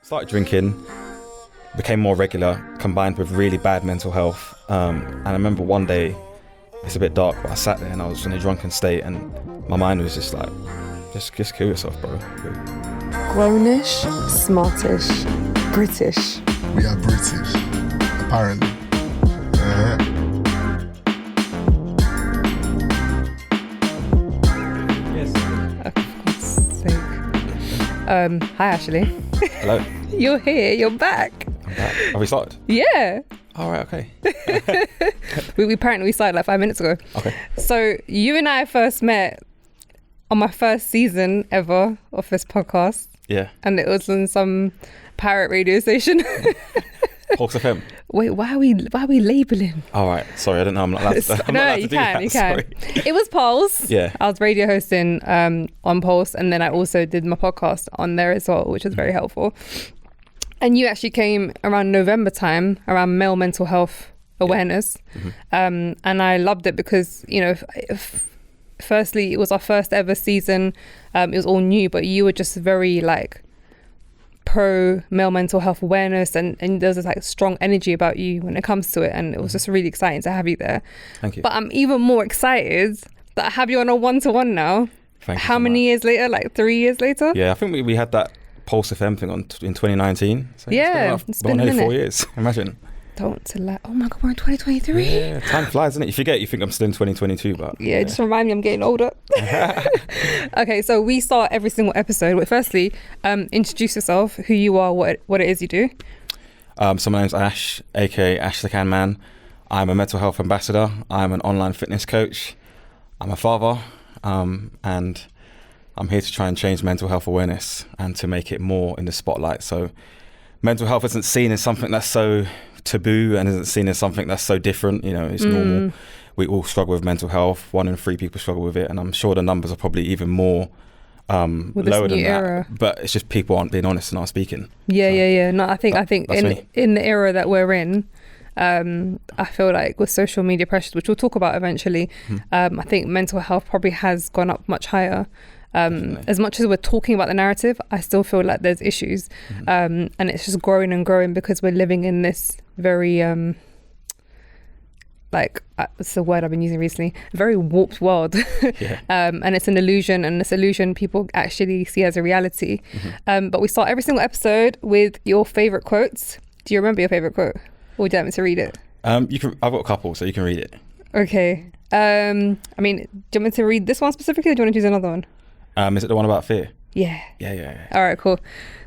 Started drinking, became more regular, combined with really bad mental health. And I remember one day, it's a bit dark, but I sat there and I was in a drunken state and my mind was just like, just kill yourself, bro. Grownish, smartish, British. We are British, apparently. Hi Ashley. Hello. You're here, you're back. I'm back. Have we started? Yeah. All right, okay. we apparently started like 5 minutes ago. Okay. So you and I first met on my first season ever of this podcast. Yeah. And it was on some pirate radio station. Pulse FM. Wait, why are we labeling? All right. Sorry, I don't know. I'm not allowed to. No, you can. Sorry. It was Pulse. Yeah. I was radio hosting on Pulse, and then I also did my podcast on there as well, which was very helpful. And you actually came around November time, around male mental health awareness. Yeah. Mm-hmm. And I loved it because, you know, firstly, it was our first ever season. It was all new, but you were just very like pro male mental health awareness, and there's this like strong energy about you when it comes to it, and it was just really exciting to have you there. Thank you. But I'm even more excited that I have you on a one-to-one now. Thank you. How many years later? Like 3 years later? Yeah, I think we had that Pulse FM thing in 2019. So yeah, it's been nearly 4 years. Imagine. Don't lie. Oh my God, we're in 2023. Yeah, time flies, doesn't it? You forget, you think I'm still in 2022, but yeah, just remind me I'm getting older. Okay, so we start every single episode with firstly, introduce yourself, who you are, what it is you do. So my name's Ash, aka Ash the Can Man. I'm a mental health ambassador. I'm an online fitness coach. I'm a father, and I'm here to try and change mental health awareness and to make it more in the spotlight. So mental health isn't seen as something that's so taboo and isn't seen as something that's so different. You know, it's normal. We all struggle with mental health. 1 in 3 people struggle with it, and I'm sure the numbers are probably even more lower than that. But it's just people aren't being honest and aren't speaking. Yeah. No, I think in the era that we're in, I feel like with social media pressures, which we'll talk about eventually, I think mental health probably has gone up much higher. As much as we're talking about the narrative, I still feel like there's issues, and it's just growing and growing because we're living in this very it's the word I've been using recently, very warped world. Yeah. And it's an illusion, and this illusion people actually see as a reality. But we start every single episode with your favorite quotes. Do you remember your favorite quote, or would you like me to read it? You can. I've got a couple, so you can read it. Okay. I mean, do you want me to read this one specifically, or do you want to choose another one? Is it the one about fear? Yeah. Yeah. All right, cool.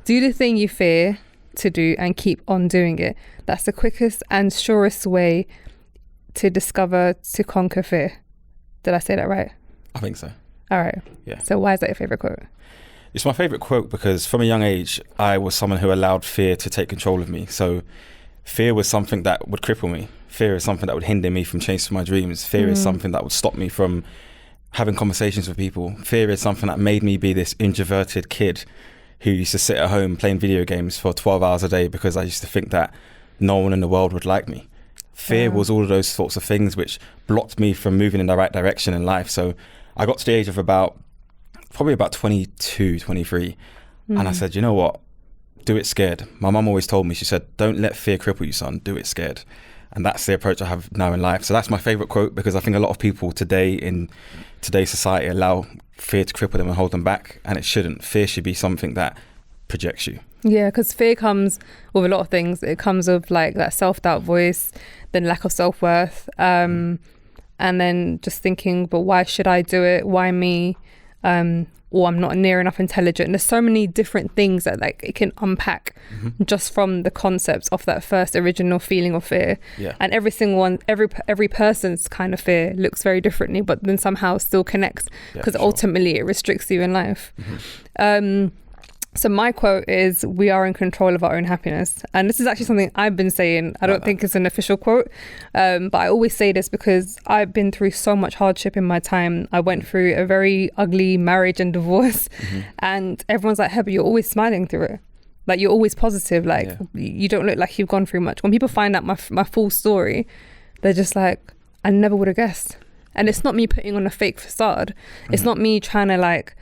Do the thing you fear to do and keep on doing it. That's the quickest and surest way to conquer fear. Did I say that right? I think so. All right. Yeah. So why is that your favorite quote? It's my favorite quote because from a young age, I was someone who allowed fear to take control of me. So fear was something that would cripple me. Fear is something that would hinder me from chasing my dreams. Fear is something that would stop me from having conversations with people. Fear is something that made me be this introverted kid who used to sit at home playing video games for 12 hours a day because I used to think that no one in the world would like me. Fear was all of those sorts of things which blocked me from moving in the right direction in life. So I got to the age of probably about 22, 23. And I said, you know what? Do it scared. My mum always told me, she said, don't let fear cripple you, son. Do it scared. And that's the approach I have now in life. So that's my favorite quote because I think a lot of people today in today's society allow fear to cripple them and hold them back. And it shouldn't. Fear should be something that projects you. Yeah, because fear comes with a lot of things. It comes with like that self-doubt voice, then lack of self-worth, and then just thinking, but why should I do it? Why me? Or I'm not near enough intelligent. And there's so many different things that like it can unpack just from the concepts of that first original feeling of fear. Yeah. And every single one, every person's kind of fear looks very differently, but then somehow still connects because ultimately it restricts you in life. So my quote is, we are in control of our own happiness. And this is actually something I've been saying. I don't think it's an official quote, but I always say this because I've been through so much hardship in my time. I went through a very ugly marriage and divorce, and everyone's like, hey, but you're always smiling through it. Like, you're always positive. Like, you don't look like you've gone through much. When people find out my full story, they're just like, I never would have guessed. And it's not me putting on a fake facade. It's not me trying to like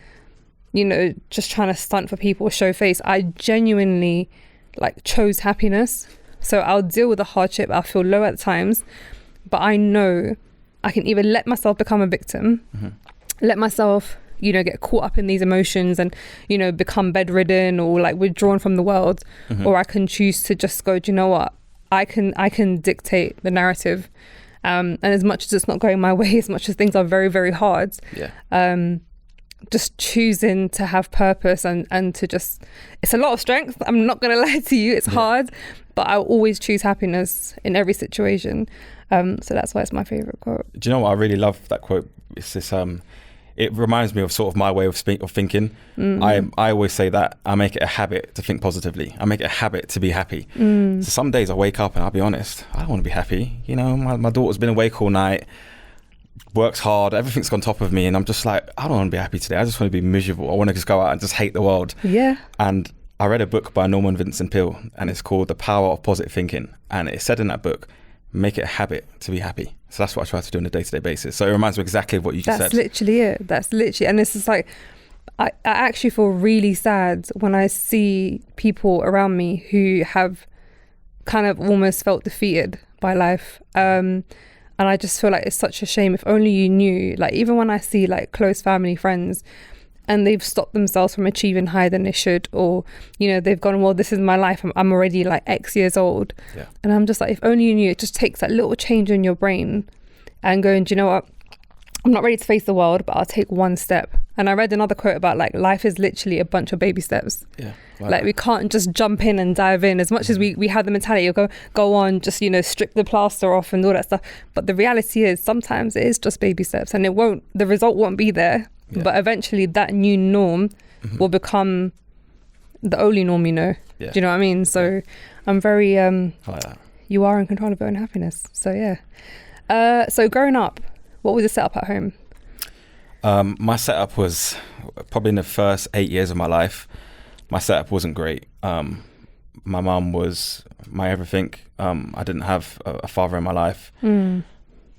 just trying to stunt for people, show face. I genuinely like chose happiness. So I'll deal with the hardship. I'll feel low at times, but I know I can either let myself become a victim, let myself, get caught up in these emotions and, become bedridden or like withdrawn from the world, or I can choose to just go, do you know what? I can dictate the narrative. And as much as it's not going my way, as much as things are very, very hard, just choosing to have purpose and to just, it's a lot of strength. I'm not going to lie to you. It's hard, but I'll always choose happiness in every situation. So that's why it's my favorite quote. Do you know what? I really love that quote. It's this, it reminds me of sort of my way of thinking. I always say that I make it a habit to think positively. I make it a habit to be happy. So some days I wake up and I'll be honest, I don't want to be happy. My daughter's been awake all night, works hard, everything's on top of me, and I'm just like, I don't want to be happy today. I just want to be miserable. I want to just go out and just hate the world. Yeah. And I read a book by Norman Vincent Peale, and it's called The Power of Positive Thinking. And it said in that book, make it a habit to be happy. So that's what I try to do on a day-to-day basis. So it reminds me exactly of what you just said. That's literally it. And it's just like, I actually feel really sad when I see people around me who have kind of almost felt defeated by life. And I just feel like it's such a shame. If only you knew, like even when I see like close family friends and they've stopped themselves from achieving higher than they should, or, they've gone, well, this is my life. I'm already like X years old. Yeah. And I'm just like, if only you knew, it just takes that little change in your brain and going, do you know what? I'm not ready to face the world, but I'll take one step. And I read another quote about like, life is literally a bunch of baby steps. Yeah. Wow. Like we can't just jump in and dive in as much as we have the mentality of go on, just, strip the plaster off and all that stuff. But the reality is sometimes it is just baby steps, and the result won't be there. Yeah. But eventually that new norm will become the only norm, Yeah. Do you know what I mean? So I'm very, I like that. You are in control of your own happiness. So yeah. So growing up, what was your setup at home? My setup was probably in the first 8 years of my life. My setup wasn't great. My mum was my everything. I didn't have a father in my life.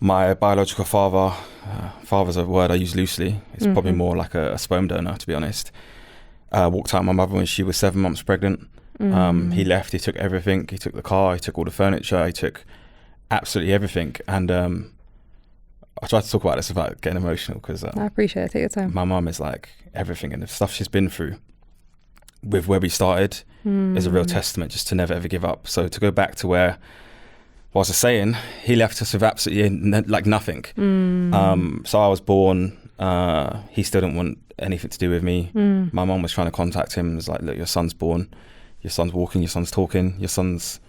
My biological father's a word I use loosely. It's probably more like a sperm donor, to be honest. Walked out my mother when she was 7 months pregnant. He left, he took everything. He took the car, he took all the furniture, he took absolutely everything. And I try to talk about this without getting emotional because I appreciate it. Take your time. My mum is like everything, and the stuff she's been through with where we started is a real testament just to never ever give up. So to go back to where I was saying, he left us with absolutely like nothing. So I was born, he still didn't want anything to do with me. My mum was trying to contact him. It was like, look, your son's born, your son's walking, your son's talking, your son's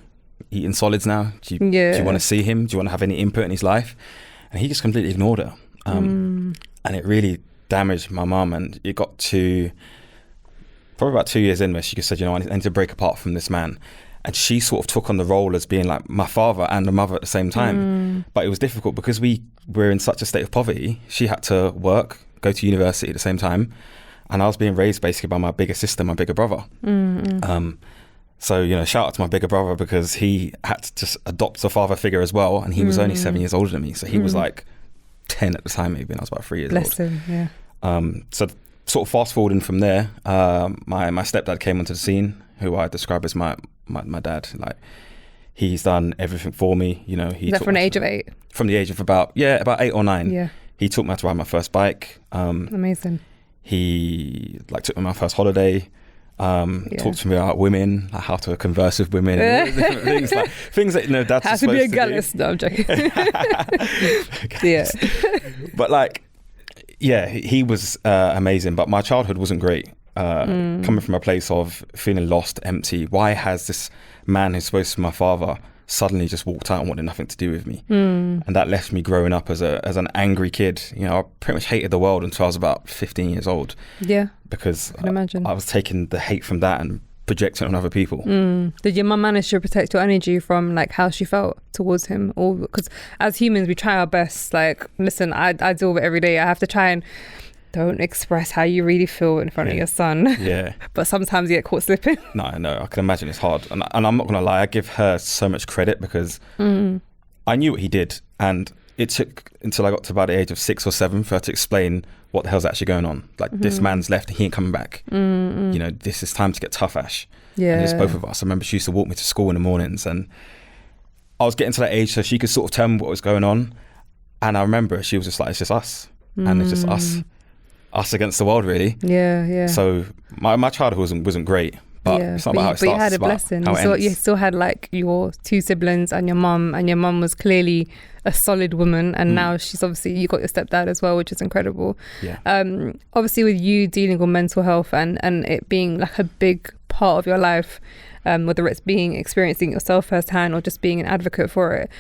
eating solids now. Do you want to see him? Do you want to have any input in his life? And he just completely ignored her. And it really damaged my mum. And it got to probably about 2 years in where she just said, I need to break apart from this man. And she sort of took on the role as being like my father and a mother at the same time. But it was difficult because we were in such a state of poverty. She had to work, go to university at the same time. And I was being raised basically by my bigger sister, my bigger brother. So, shout out to my bigger brother because he had to just adopt a father figure as well. And he was only 7 years older than me. So he was like 10 at the time maybe, and I was about 3 years old. Bless him, yeah. So sort of fast forwarding from there, my stepdad came onto the scene, who I describe as my dad. Like, he's done everything for me. He took from the age of 8? From the age of about 8 or 9. Yeah. He taught me how to ride my first bike. Amazing. He took me on my first holiday. Talked to me about women, like how to converse with women, and all different things that dad's how supposed to be a do. gallus. No, I'm joking. Yeah. But he was amazing. But my childhood wasn't great. Coming from a place of feeling lost, empty. Why has this man who's supposed to be my father suddenly just walked out and wanted nothing to do with me? And that left me growing up as an angry kid. I pretty much hated the world until I was about 15 years old. Yeah. Because I was taking the hate from that and projecting it on other people. Did your mum manage to protect your energy from like how she felt towards him? Or because as humans we try our best. Like, listen, I deal with it every day. I have to try and don't express how you really feel in front of your son. Yeah. But sometimes you get caught slipping. No, I know. I can imagine it's hard. And I'm not going to lie, I give her so much credit because I knew what he did. And it took until I got to about the age of 6 or 7 for her to explain what the hell's actually going on. Like, this man's left, he ain't coming back. You know, this is time to get tough, Ash. Yeah. And it's both of us. I remember she used to walk me to school in the mornings, and I was getting to that age so she could sort of tell me what was going on. And I remember she was just like, it's just us. And it's just us against the world, really. Yeah. So my childhood wasn't great. But it's not about how it starts. But you had a blessing. You still had like your 2 siblings and your mum was clearly a solid woman, and now she's obviously, you got your stepdad as well, which is incredible. Yeah. Obviously with you dealing with mental health and it being like a big part of your life, whether it's experiencing it yourself firsthand or just being an advocate for it,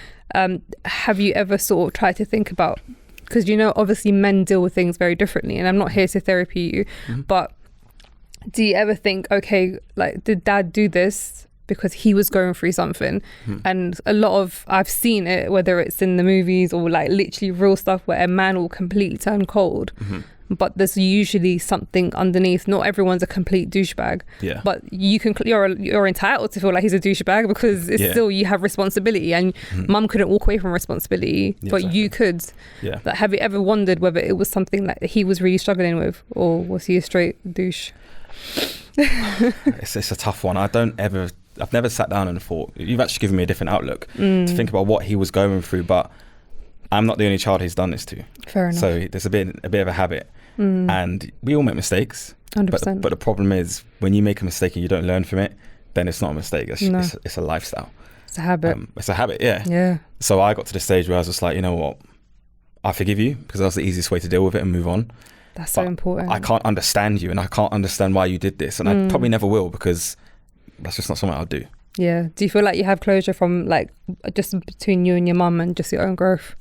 have you ever sort of tried to think about, because you know obviously men deal with things very differently, and I'm not here to therapy you, but do you ever think, okay, like, did dad do this because he was going through something? And I've seen it, whether it's in the movies or like literally real stuff, where a man will completely turn cold, but there's usually something underneath. Not everyone's a complete douchebag, but you're entitled to feel like he's a douchebag, because it's still, you have responsibility, and mum couldn't walk away from responsibility, but you could. Like, have you ever wondered whether it was something like he was really struggling with, or was he a straight douche? It's a tough one. I've never sat down and thought. You've actually given me a different outlook to think about what he was going through, but I'm not the only child he's done this to. Fair enough. So there's a bit of a habit, and we all make mistakes. 100%. But the problem is, when you make a mistake and you don't learn from it, then it's not a mistake. It's a lifestyle. It's a habit. It's a habit. Yeah. Yeah. So I got to the stage where I was just like, you know what, I forgive you, because that's the easiest way to deal with it and move on. That's so important. I can't understand you, and I can't understand why you did this, and I probably never will, because that's just not something I'll do. Yeah. Do you feel like you have closure from, like, just between you and your mum and just your own growth?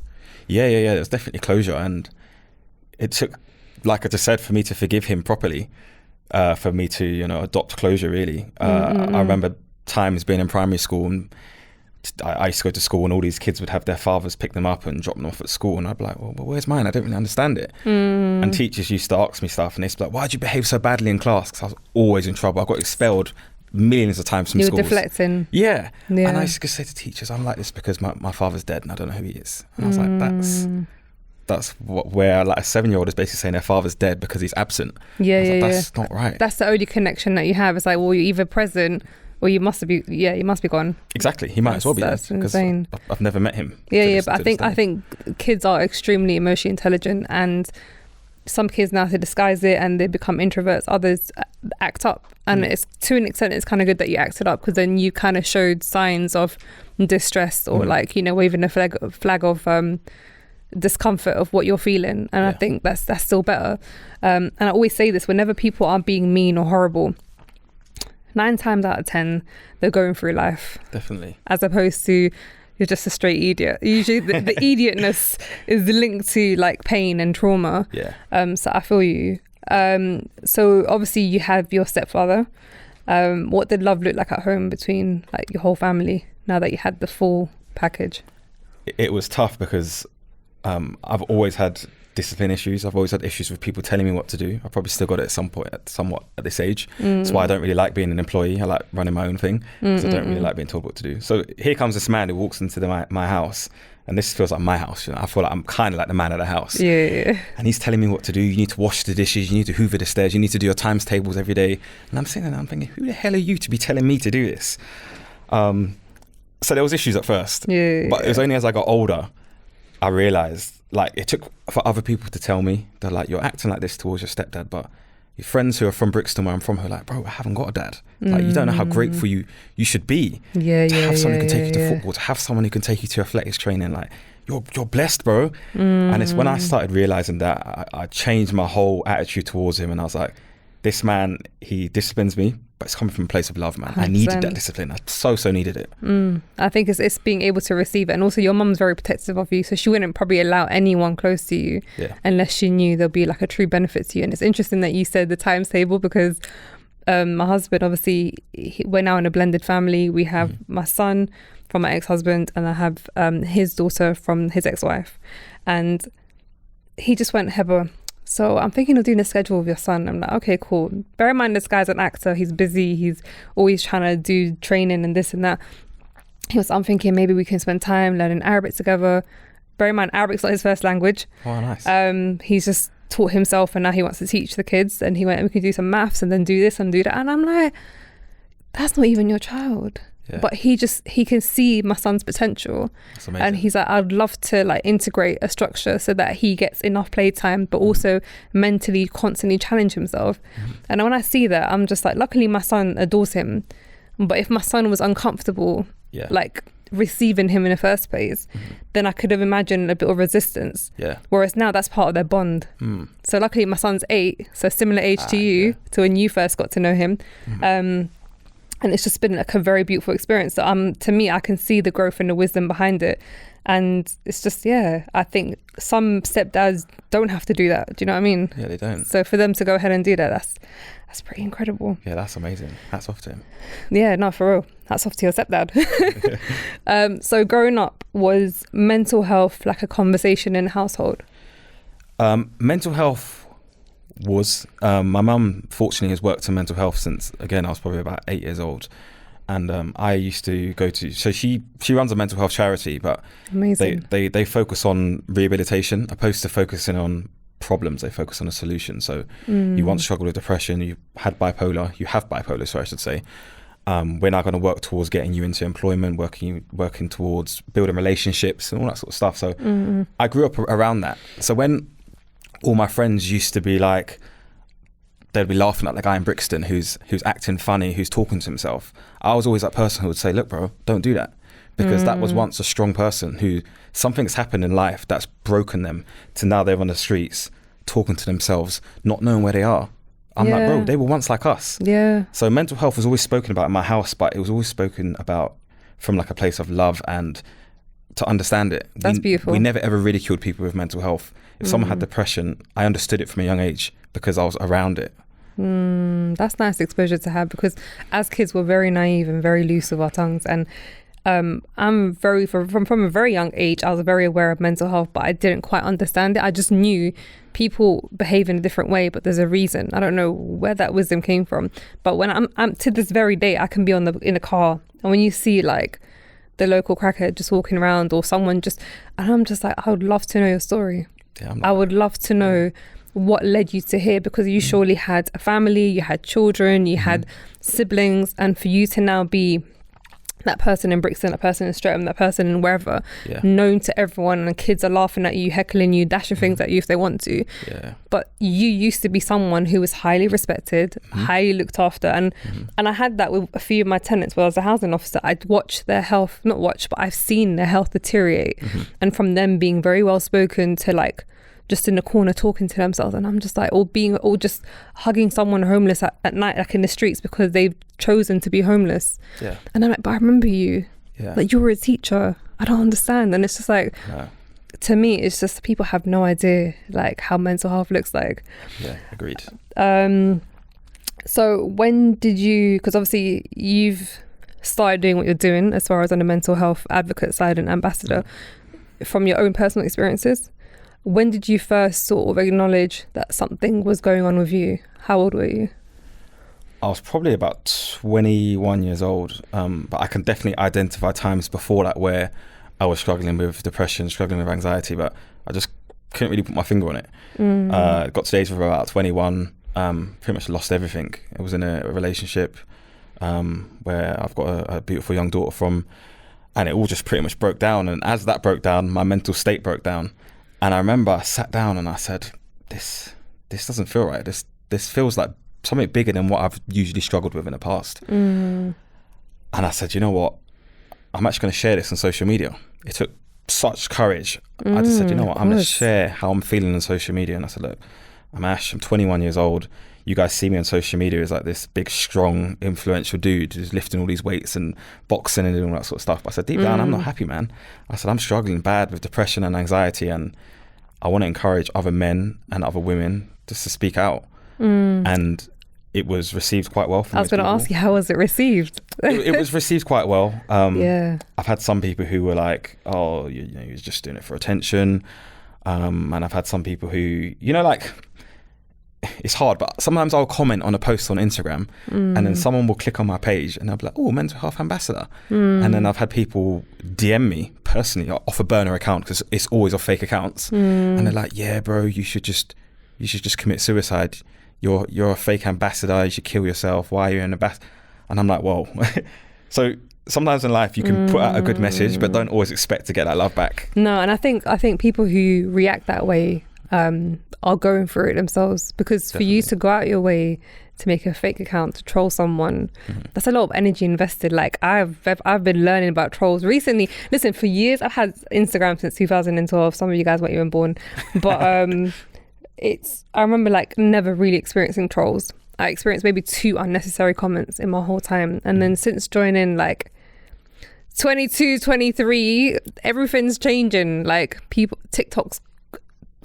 Yeah. There's definitely closure, and it took, like I just said, for me to forgive him properly, for me to, you know, adopt closure, really. I remember times being in primary school, and I used to go to school, and all these kids would have their fathers pick them up and drop them off at school, and I'd be like, well, where's mine? I don't really understand it. And teachers used to ask me stuff, and they'd be like, why'd you behave so badly in class? Because I was always in trouble. I got expelled millions of times from schools. You were deflecting. Yeah. And I used to say to teachers, I'm like this because my father's dead and I don't know who he is. And I was like, that's where like a 7-year-old is basically saying their father's dead because he's absent. That's not right. That's the only connection that you have. It's like, well, you're either present or you must be gone. Exactly. He might as well be that's dead, because insane. I've never met him. But I think kids are extremely emotionally intelligent, and some kids now to disguise it and they become introverts, others act up, and it's, to an extent, it's kind of good that you acted up, because then you kind of showed signs of distress, or like, you know, waving a flag of discomfort of what you're feeling, and I think that's still better. And I always say this, whenever people are being mean or horrible, 9 times out of 10 they're going through life, definitely, as opposed to you're just a straight idiot. Usually the idiotness is linked to like pain and trauma. So I feel you. So obviously you have your stepfather. What did love look like at home between like your whole family now that you had the full package? It was tough, because I've always had discipline issues. I've always had issues with people telling me what to do. I probably still got it at some point, somewhat at this age. That's why I don't really like being an employee. I like running my own thing, because I don't really like being told what to do. So here comes this man who walks into my house, and this feels like my house. You know, I feel like I'm kind of like the man of the house. Yeah. And he's telling me what to do. You need to wash the dishes. You need to hoover the stairs. You need to do your times tables every day. And I'm sitting there, I'm thinking, who the hell are you to be telling me to do this? So there was issues at first. But it was only as I got older I realised, like, it took for other people to tell me, they're like, you're acting like this towards your stepdad, but your friends who are from Brixton, where I'm from, who are like, bro, I haven't got a dad. Like, you don't know how grateful you should be to have someone who can take you to football, to have someone who can take you to athletics training. Like, you're blessed, bro. And it's when I started realising that, I changed my whole attitude towards him, and I was like, this man, he disciplines me, but it's coming from a place of love, man. 100%. I needed that discipline. I so needed it. I think it's being able to receive it. And also your mum's very protective of you, so she wouldn't probably allow anyone close to you unless she knew there'll be like a true benefit to you. And it's interesting that you said the times table, because my husband, obviously, we're now in a blended family. We have my son from my ex-husband, and I have his daughter from his ex-wife. And he just went, Hebz, so I'm thinking of doing a schedule with your son. I'm like, okay, cool. Bear in mind, this guy's an actor. He's busy. He's always trying to do training and this and that. I'm thinking maybe we can spend time learning Arabic together. bear in mind, Arabic's not his first language. Oh, nice. He's just taught himself, and now he wants to teach the kids. And he went, we can do some maths and then do this and do that. And I'm like, that's not even your child. Yeah. But he can see my son's potential. That's amazing. And he's like, I'd love to like integrate a structure so that he gets enough playtime, but also mentally constantly challenge himself. And when I see that, I'm just like, luckily my son adores him. But if my son was uncomfortable, like receiving him in the first place, then I could have imagined a bit of resistance. Yeah. Whereas now that's part of their bond. So luckily my son's 8, so similar age to you, to when you first got to know him. And it's just been like a very beautiful experience. So to me, I can see the growth and the wisdom behind it. And it's just, I think some stepdads don't have to do that. Do you know what I mean? Yeah, they don't. So for them to go ahead and do that, that's pretty incredible. Yeah, that's amazing. Hats off to him. Yeah, no, for real. Hats off to your stepdad. So growing up, was mental health like a conversation in the household? Mental health was, my mum fortunately has worked in mental health since, again, I was probably about 8 years old. And I used to go to, so she runs a mental health charity, but amazing. They focus on rehabilitation opposed to focusing on problems. They focus on a solution. So you once struggled with depression, you have bipolar, so I should say. We're now going to work towards getting you into employment, working towards building relationships and all that sort of stuff. So I grew up around that. So when all my friends used to be like, they'd be laughing at the guy in Brixton who's acting funny, who's talking to himself. I was always that person who would say, look, bro, don't do that. Because that was once a strong person who something's happened in life that's broken them to now they're on the streets talking to themselves, not knowing where they are. I'm like, bro, they were once like us. Yeah. So mental health was always spoken about in my house, but it was always spoken about from like a place of love and to understand it. That's beautiful. We never ever ridiculed people with mental health. If someone had depression, I understood it from a young age because I was around it. That's nice exposure to have, because as kids we're very naive and very loose with our tongues, and I'm very from a very young age I was very aware of mental health, but I didn't quite understand it. I just knew people behave in a different way, but there's a reason. I don't know where that wisdom came from, but when I'm to this very day I can be in a car, and when you see like the local crackhead just walking around or someone and I'm just like, I would love to know your story. I would love to know what led you to here, because you surely had a family, you had children, you had siblings, and for you to now be that person in Brixton, that person in Streatham, that person in wherever, known to everyone, and kids are laughing at you, heckling you, dashing things at you if they want to. But you used to be someone who was highly respected, highly looked after, and I had that with a few of my tenants. When I was a housing officer, I'd watch their health, not watch, but I've seen their health deteriorate, and from them being very well spoken to like just in the corner talking to themselves, and I'm just like, or just hugging someone homeless at night, like in the streets, because they've chosen to be homeless. And I'm like, but I remember you, like you were a teacher. I don't understand. And it's just like, to me, it's just people have no idea like how mental health looks like. Agreed. So when did you, because obviously you've started doing what you're doing as far as on the mental health advocate side and ambassador, from your own personal experiences, when did you first sort of acknowledge that something was going on with you? How old were you? I was probably about 21 years old, but I can definitely identify times before that where I was struggling with depression, struggling with anxiety, but I just couldn't really put my finger on it. Got to the age of about 21, pretty much lost everything. I was in a relationship where I've got a beautiful young daughter from, and it all just pretty much broke down. And as that broke down, my mental state broke down. And I remember I sat down and I said, this doesn't feel right. This feels like something bigger than what I've usually struggled with in the past. And I said, you know what? I'm actually going to share this on social media. It took such courage. I just said, you know what? I'm going to share how I'm feeling on social media. And I said, look, I'm Ash. I'm 21 years old. You guys see me on social media as like this big, strong, influential dude who's lifting all these weights and boxing and doing all that sort of stuff. But I said, deep down, I'm not happy, man. I said, I'm struggling bad with depression and anxiety, and I want to encourage other men and other women just to speak out. And it was received quite well from I was going to ask you, how was it received? It was received quite well. I've had some people who were like, oh, you know, he was just doing it for attention. And I've had some people who, you know, like, it's hard, but sometimes I'll comment on a post on Instagram and then someone will click on my page and they'll be like, oh, mental health ambassador. And then I've had people DM me personally off a burner account because it's always off fake accounts, and they're like, yeah, bro, you should just commit suicide. You're a fake ambassador. You should kill yourself. Why are you an ambassador? And I'm like, whoa. So sometimes in life you can put out a good message, but don't always expect to get that love back. No, and I think people who react that way are going through it themselves, because for you to go out your way to make a fake account to troll someone, that's a lot of energy invested. Like I've been learning about trolls recently. Listen, for years I've had Instagram since 2012. Some of you guys weren't even born, but I remember like never really experiencing trolls. I experienced maybe 2 unnecessary comments in my whole time, and then since joining like 22, 23, everything's changing. Like people, TikTok's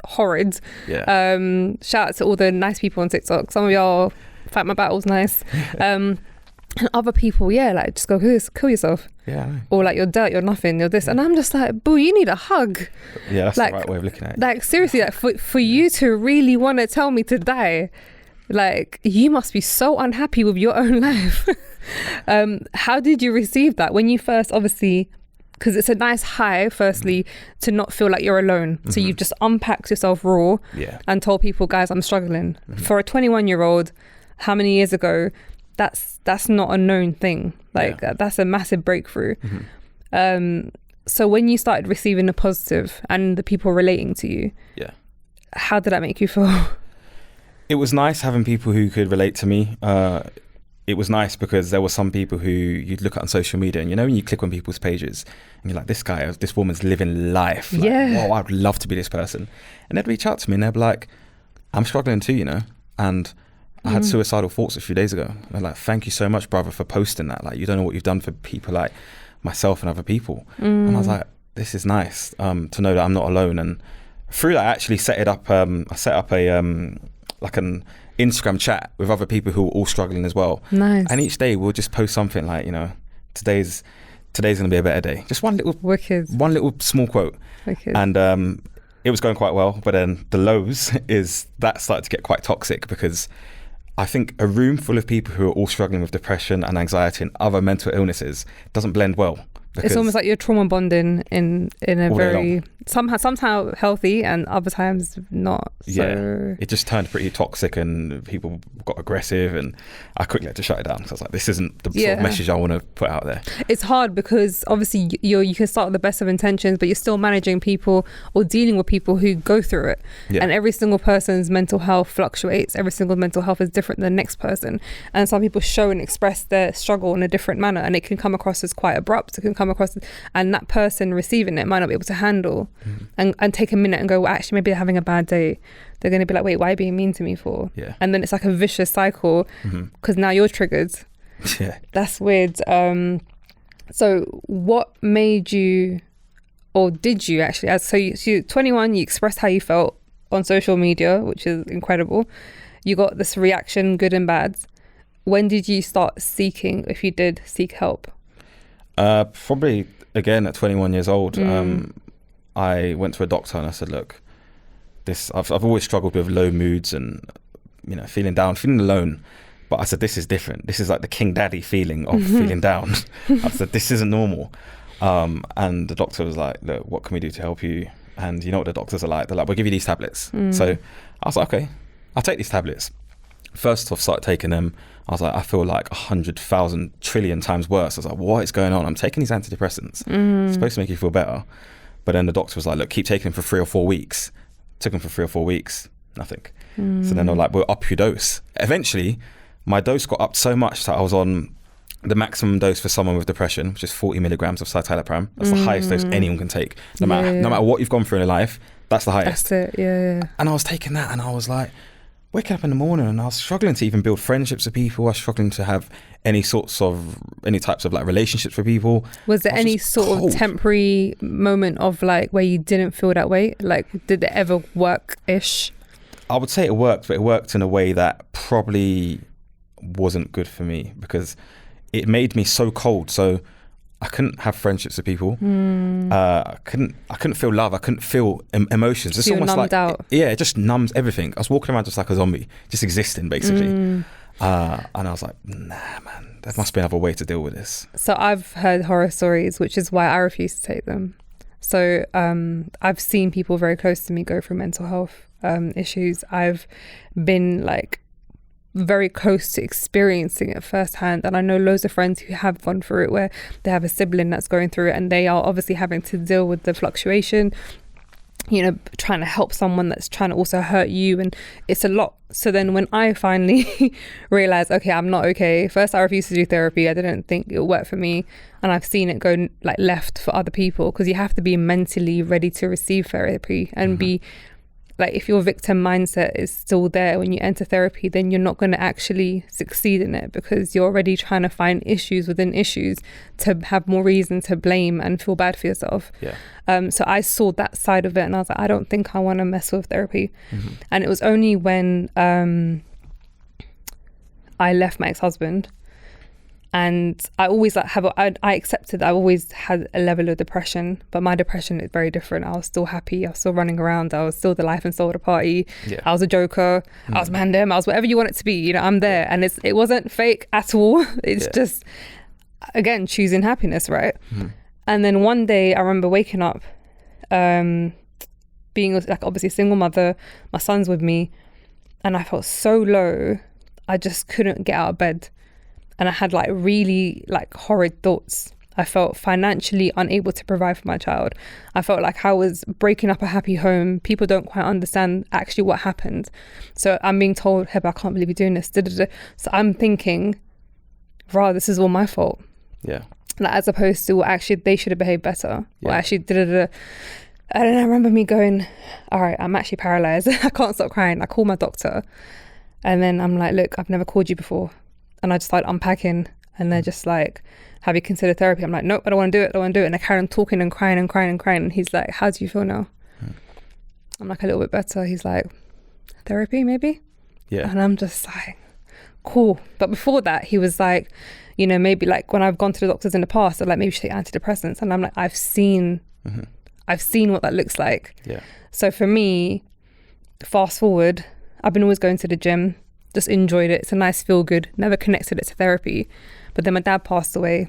horrid. Yeah. Shout out to all the nice people on TikTok. Some of y'all fight my battles nice. And other people, like just go kill yourself. Yeah. Or like you're dirt, you're nothing, you're this. And I'm just like, boo, you need a hug. Yeah, that's like, the right way of looking at it. Like seriously, like for you to really want to tell me to die, like you must be so unhappy with your own life. How did you receive that when you first, obviously, because it's a nice high, firstly, to not feel like you're alone. So you've just unpacked yourself raw and told people, guys, I'm struggling. For a 21-year-old, how many years ago, that's not a known thing. Like that's a massive breakthrough. So when you started receiving the positive and the people relating to you, how did that make you feel? It was nice having people who could relate to me. It was nice because there were some people who you'd look at on social media, and you know when you click on people's pages and you're like, this woman's living life. Like, whoa, I'd love to be this person. And they'd reach out to me and they'd be like, I'm struggling too, you know. And I had suicidal thoughts a few days ago. And they're like, thank you so much, brother, for posting that. Like, you don't know what you've done for people like myself and other people. And I was like, this is nice to know that I'm not alone. And through that, I actually set up a like an Instagram chat with other people who are all struggling as well. Nice. And each day we'll just post something like, you know, today's gonna be a better day. Just one little small quote. Wicked. And it was going quite well, but then the lows is that started to get quite toxic, because I think a room full of people who are all struggling with depression and anxiety and other mental illnesses doesn't blend well. It's almost like you're trauma bonding in a very somehow healthy and other times not. So. It just turned pretty toxic and people got aggressive, and I quickly had to shut it down because I was like, this isn't the sort of message I want to put out there. It's hard because obviously you can start with the best of intentions, but you're still managing people or dealing with people who go through it. And every single person's mental health fluctuates. Every single mental health is different than the next person, and some people show and express their struggle in a different manner, and it can come across as quite abrupt. It can come across, and that person receiving it might not be able to handle and take a minute and go, well, actually maybe they're having a bad day. They're going to be like, wait, why are you being mean to me for? And then it's like a vicious cycle because now you're triggered. That's weird. So what made you, or did you actually, so you're 21, you expressed how you felt on social media, which is incredible. You got this reaction, good and bad. When did you start seeking, if you did seek help? Probably again at 21 years old. I went to a doctor and I said, look, I've always struggled with low moods and, you know, feeling down, feeling alone. But I said, this is different. This is like the King Daddy feeling of feeling down. I said, this isn't normal. And the doctor was like, look, what can we do to help you? And you know what the doctors are like? They're like, we'll give you these tablets. So I was like, okay, I'll take these tablets. First off, started taking them. I was like, I feel like 100,000 trillion times worse. I was like, what is going on? I'm taking these antidepressants. It's supposed to make you feel better. But then the doctor was like, look, keep taking them for 3 or 4 weeks. Took them for 3 or 4 weeks, nothing. So then they're like, we'll up your dose. Eventually, my dose got up so much that I was on the maximum dose for someone with depression, which is 40 milligrams of citalopram. That's the highest dose anyone can take. No matter what you've gone through in life, that's the highest. That's it, And I was taking that and I was like, waking up in the morning and I was struggling to even build friendships with people. I was struggling to have any types of like relationships with people. Was there any sort of temporary moment of like where you didn't feel that way? Like, did it ever work-ish? I would say it worked, but it worked in a way that probably wasn't good for me because it made me so cold. So I couldn't have friendships with people. I couldn't feel love. I couldn't feel emotions. It's almost like out. It just numbs everything. I was walking around just like a zombie, just existing basically. And I was like, nah, man, there must be another way to deal with this. So I've heard horror stories, which is why I refuse to take them. So I've seen people very close to me go through mental health issues. I've been like very close to experiencing it firsthand, and I know loads of friends who have gone through it, where they have a sibling that's going through it, and they are obviously having to deal with the fluctuation, you know, trying to help someone that's trying to also hurt you, and it's a lot. So then when I finally realized, okay, I'm not okay, first I refused to do therapy. I didn't think it would work for me, and I've seen it go like left for other people, because you have to be mentally ready to receive therapy and be like, if your victim mindset is still there when you enter therapy, then you're not going to actually succeed in it, because you're already trying to find issues within issues to have more reason to blame and feel bad for yourself. So I saw that side of it, and I was like, I don't think I want to mess with therapy. And it was only when I left my ex-husband, and I always like I accepted I always had a level of depression, but my depression is very different. I was still happy, I was still running around, I was still the life and soul of the party. I was a joker, I was Mandem, I was whatever you want it to be, you know, I'm there. And it wasn't fake at all. It's just, again, choosing happiness, right? And then one day I remember waking up, being like obviously a single mother, my son's with me, and I felt so low, I just couldn't get out of bed. And I had like really like horrid thoughts. I felt financially unable to provide for my child. I felt like I was breaking up a happy home. People don't quite understand actually what happened. So I'm being told, Hebz, I can't believe you're doing this. So I'm thinking, rah, this is all my fault. Like, as opposed to, well, actually, they should have behaved better. Or actually, And then I remember me going, all right, I'm actually paralyzed. I can't stop crying. I call my doctor. And then I'm like, look, I've never called you before. And I just started unpacking, and they're just like, have you considered therapy? I'm like, nope, I don't want to do it. And I carry on talking and crying and crying and crying. And he's like, how do you feel now? I'm like, a little bit better. He's like, therapy maybe? And I'm just like, cool. But before that, he was like, you know, maybe like when I've gone to the doctors in the past, they're like, maybe you should take antidepressants. And I'm like, I've seen what that looks like. So for me, fast forward, I've been always going to the gym, just enjoyed it. It's a nice feel good, never connected it to therapy. But then my dad passed away,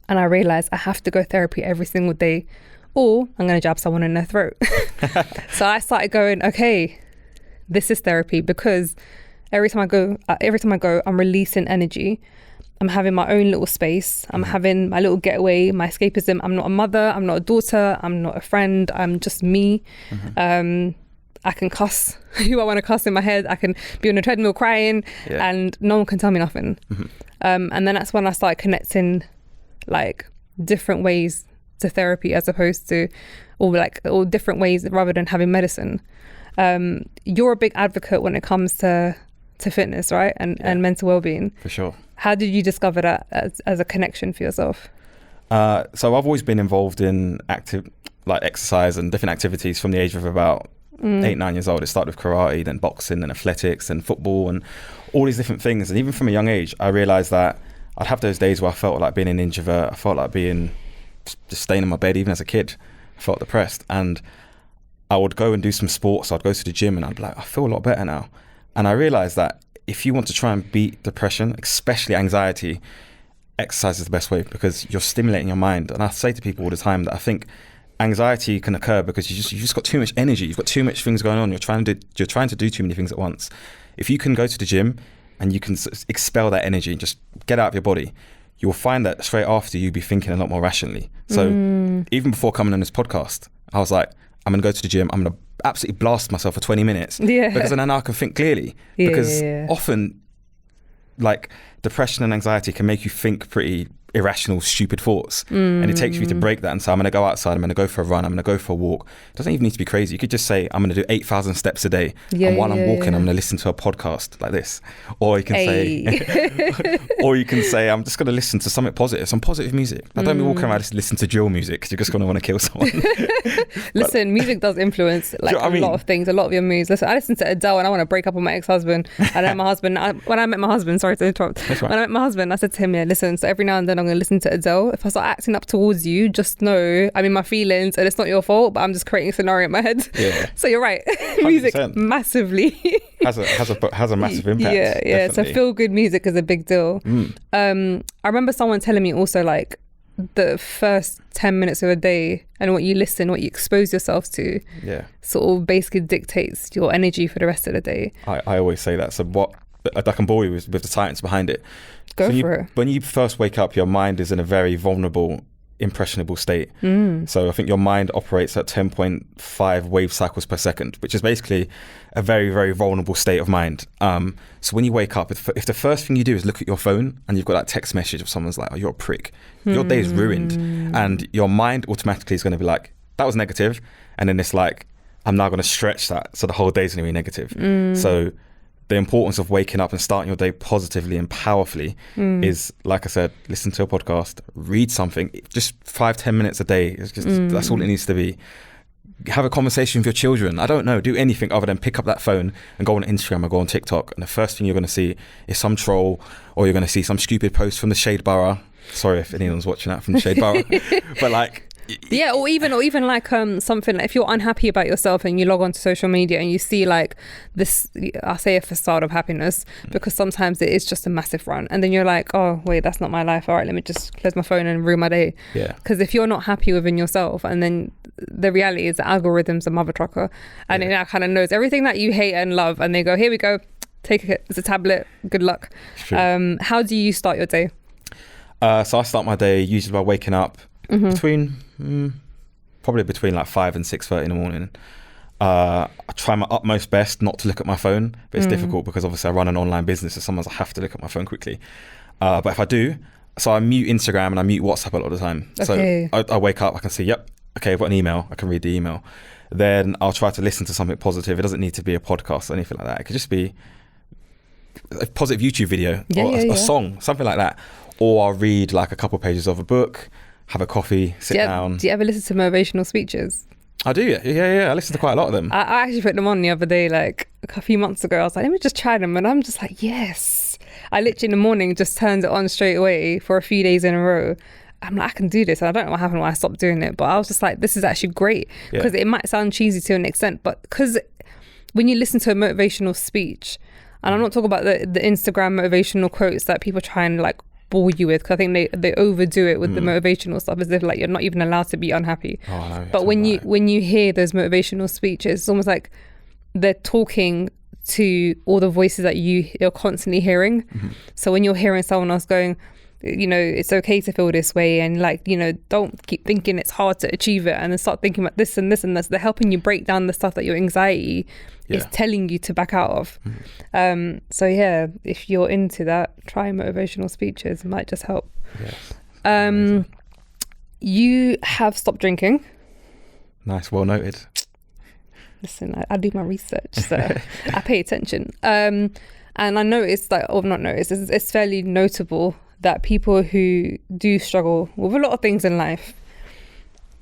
and I realized I have to go therapy every single day, or I'm going to jab someone in their throat. So I started going, okay, this is therapy, because every time I go, I'm releasing energy. I'm having my own little space. I'm having my little getaway, my escapism. I'm not a mother, I'm not a daughter, I'm not a friend, I'm just me. I can cuss who I want to cuss in my head. I can be on a treadmill crying, and no one can tell me nothing. And then that's when I started connecting like different ways to therapy, as opposed to all different ways rather than having medicine. You're a big advocate when it comes to fitness, right? And mental well-being. For sure. How did you discover that as a connection for yourself? So I've always been involved in exercise and different activities from the age of about 8-9 years old. It started with karate, then boxing, then athletics, and football, and all these different things. And even from a young age, I realized that I'd have those days where I felt like being an introvert. I felt like being just staying in my bed. Even as a kid, I felt depressed, and I would go and do some sports. I'd go to the gym, and I'd be like, I feel a lot better now. And I realized that if you want to try and beat depression, especially anxiety, exercise is the best way, because you're stimulating your mind. And I say to people all the time that I think anxiety can occur because you just got too much energy. You've got too much things going on. You're trying to do too many things at once. If you can go to the gym and you can expel that energy and just get out of your body, you'll find that straight after you'll be thinking a lot more rationally. So even before coming on this podcast, I was like, I'm going to go to the gym. I'm going to absolutely blast myself for 20 minutes because then now I can think clearly. Because often, like, depression and anxiety can make you think pretty irrational, stupid thoughts, and it takes you to break that and say, I'm going to go outside, I'm going to go for a run, I'm going to go for a walk. It doesn't even need to be crazy. You could just say, I'm going to do 8,000 steps a day, and while I'm walking, I'm going to listen to a podcast like this. Or you can say, I'm just going to listen to something positive, some positive music. I don't be walking around just listen to drill music because you're just going to want to kill someone. Listen, music does influence like a lot of things, a lot of your moods. Listen, I listen to Adele and I want to break up with my ex-husband. And then my husband, when I met my husband, sorry to interrupt. When I met my husband, I said to him, listen, so every now and then I'm going to listen to Adele. If I start acting up towards you, just know I'm in my feelings and it's not your fault, but I'm just creating a scenario in my head. So you're right. Music massively has a massive impact. Definitely. So feel good music is a big deal. I remember someone telling me also, like, the first 10 minutes of a day and what you listen, what you expose yourself to, sort of basically dictates your energy for the rest of the day. I always say that. So what I can bore you with the science behind it. Go for it. When you first wake up, your mind is in a very vulnerable, impressionable state. So I think your mind operates at 10.5 wave cycles per second, which is basically a very, very vulnerable state of mind. So when you wake up, if the first thing you do is look at your phone and you've got that text message of someone's like, oh, you're a prick, your day is ruined. And your mind automatically is going to be like, that was negative. And then it's like, I'm now going to stretch that. So the whole day is going to be negative. So the importance of waking up and starting your day positively and powerfully is, like I said, listen to a podcast, read something, just 5-10 minutes a day. It's just that's all it needs to be. Have a conversation with your children. I don't know, do anything other than pick up that phone and go on Instagram or go on TikTok, and the first thing you're going to see is some troll, or you're going to see some stupid post from the Shade Borough. Sorry if anyone's watching that from the Shade Borough, but like, yeah, or even like something like if you're unhappy about yourself and you log onto social media and you see like this, I say a facade of happiness, because sometimes it is just a massive front, and then you're like, oh wait, that's not my life, all right, let me just close my phone and ruin my day. Because if you're not happy within yourself, and then the reality is the algorithm's a mother trucker, and it now kind of knows everything that you hate and love, and they go, here we go, take it, it's a tablet, good luck. How do you start your day? So I start my day usually by waking up probably between like 5 and 6:30 in the morning. I try my utmost best not to look at my phone, but it's difficult because obviously I run an online business, so sometimes I have to look at my phone quickly. But if I do, so I mute Instagram and I mute WhatsApp a lot of the time. So I wake up, I can see, yep, okay, I've got an email, I can read the email. Then I'll try to listen to something positive. It doesn't need to be a podcast or anything like that. It could just be a positive YouTube video or a song, something like that. Or I'll read like a couple pages of a book, have a coffee, sit down. Do you ever listen to motivational speeches? I do, yeah. I listen to quite a lot of them. I actually put them on the other day, like a few months ago. I was like, let me just try them. And I'm just like, yes. I literally in the morning just turned it on straight away for a few days in a row. I'm like, I can do this. And I don't know what happened when I stopped doing it, but I was just like, this is actually great. Because it might sound cheesy to an extent, but because when you listen to a motivational speech, and I'm not talking about the Instagram motivational quotes that people try and like bore you with, because I think they overdo it with the motivational stuff, as if like you're not even allowed to be unhappy. But when you hear those motivational speeches, it's almost like they're talking to all the voices that you're constantly hearing. So when you're hearing someone else going, you know, it's okay to feel this way, and like, you know, don't keep thinking it's hard to achieve it, and then start thinking about this and this and this. They're helping you break down the stuff that your anxiety is telling you to back out of. So yeah, if you're into that, try motivational speeches. It might just help. You have stopped drinking. Nice, well noted. Listen, I do my research, so I pay attention. And I noticed that, or not noticed, it's fairly notable that people who do struggle with a lot of things in life,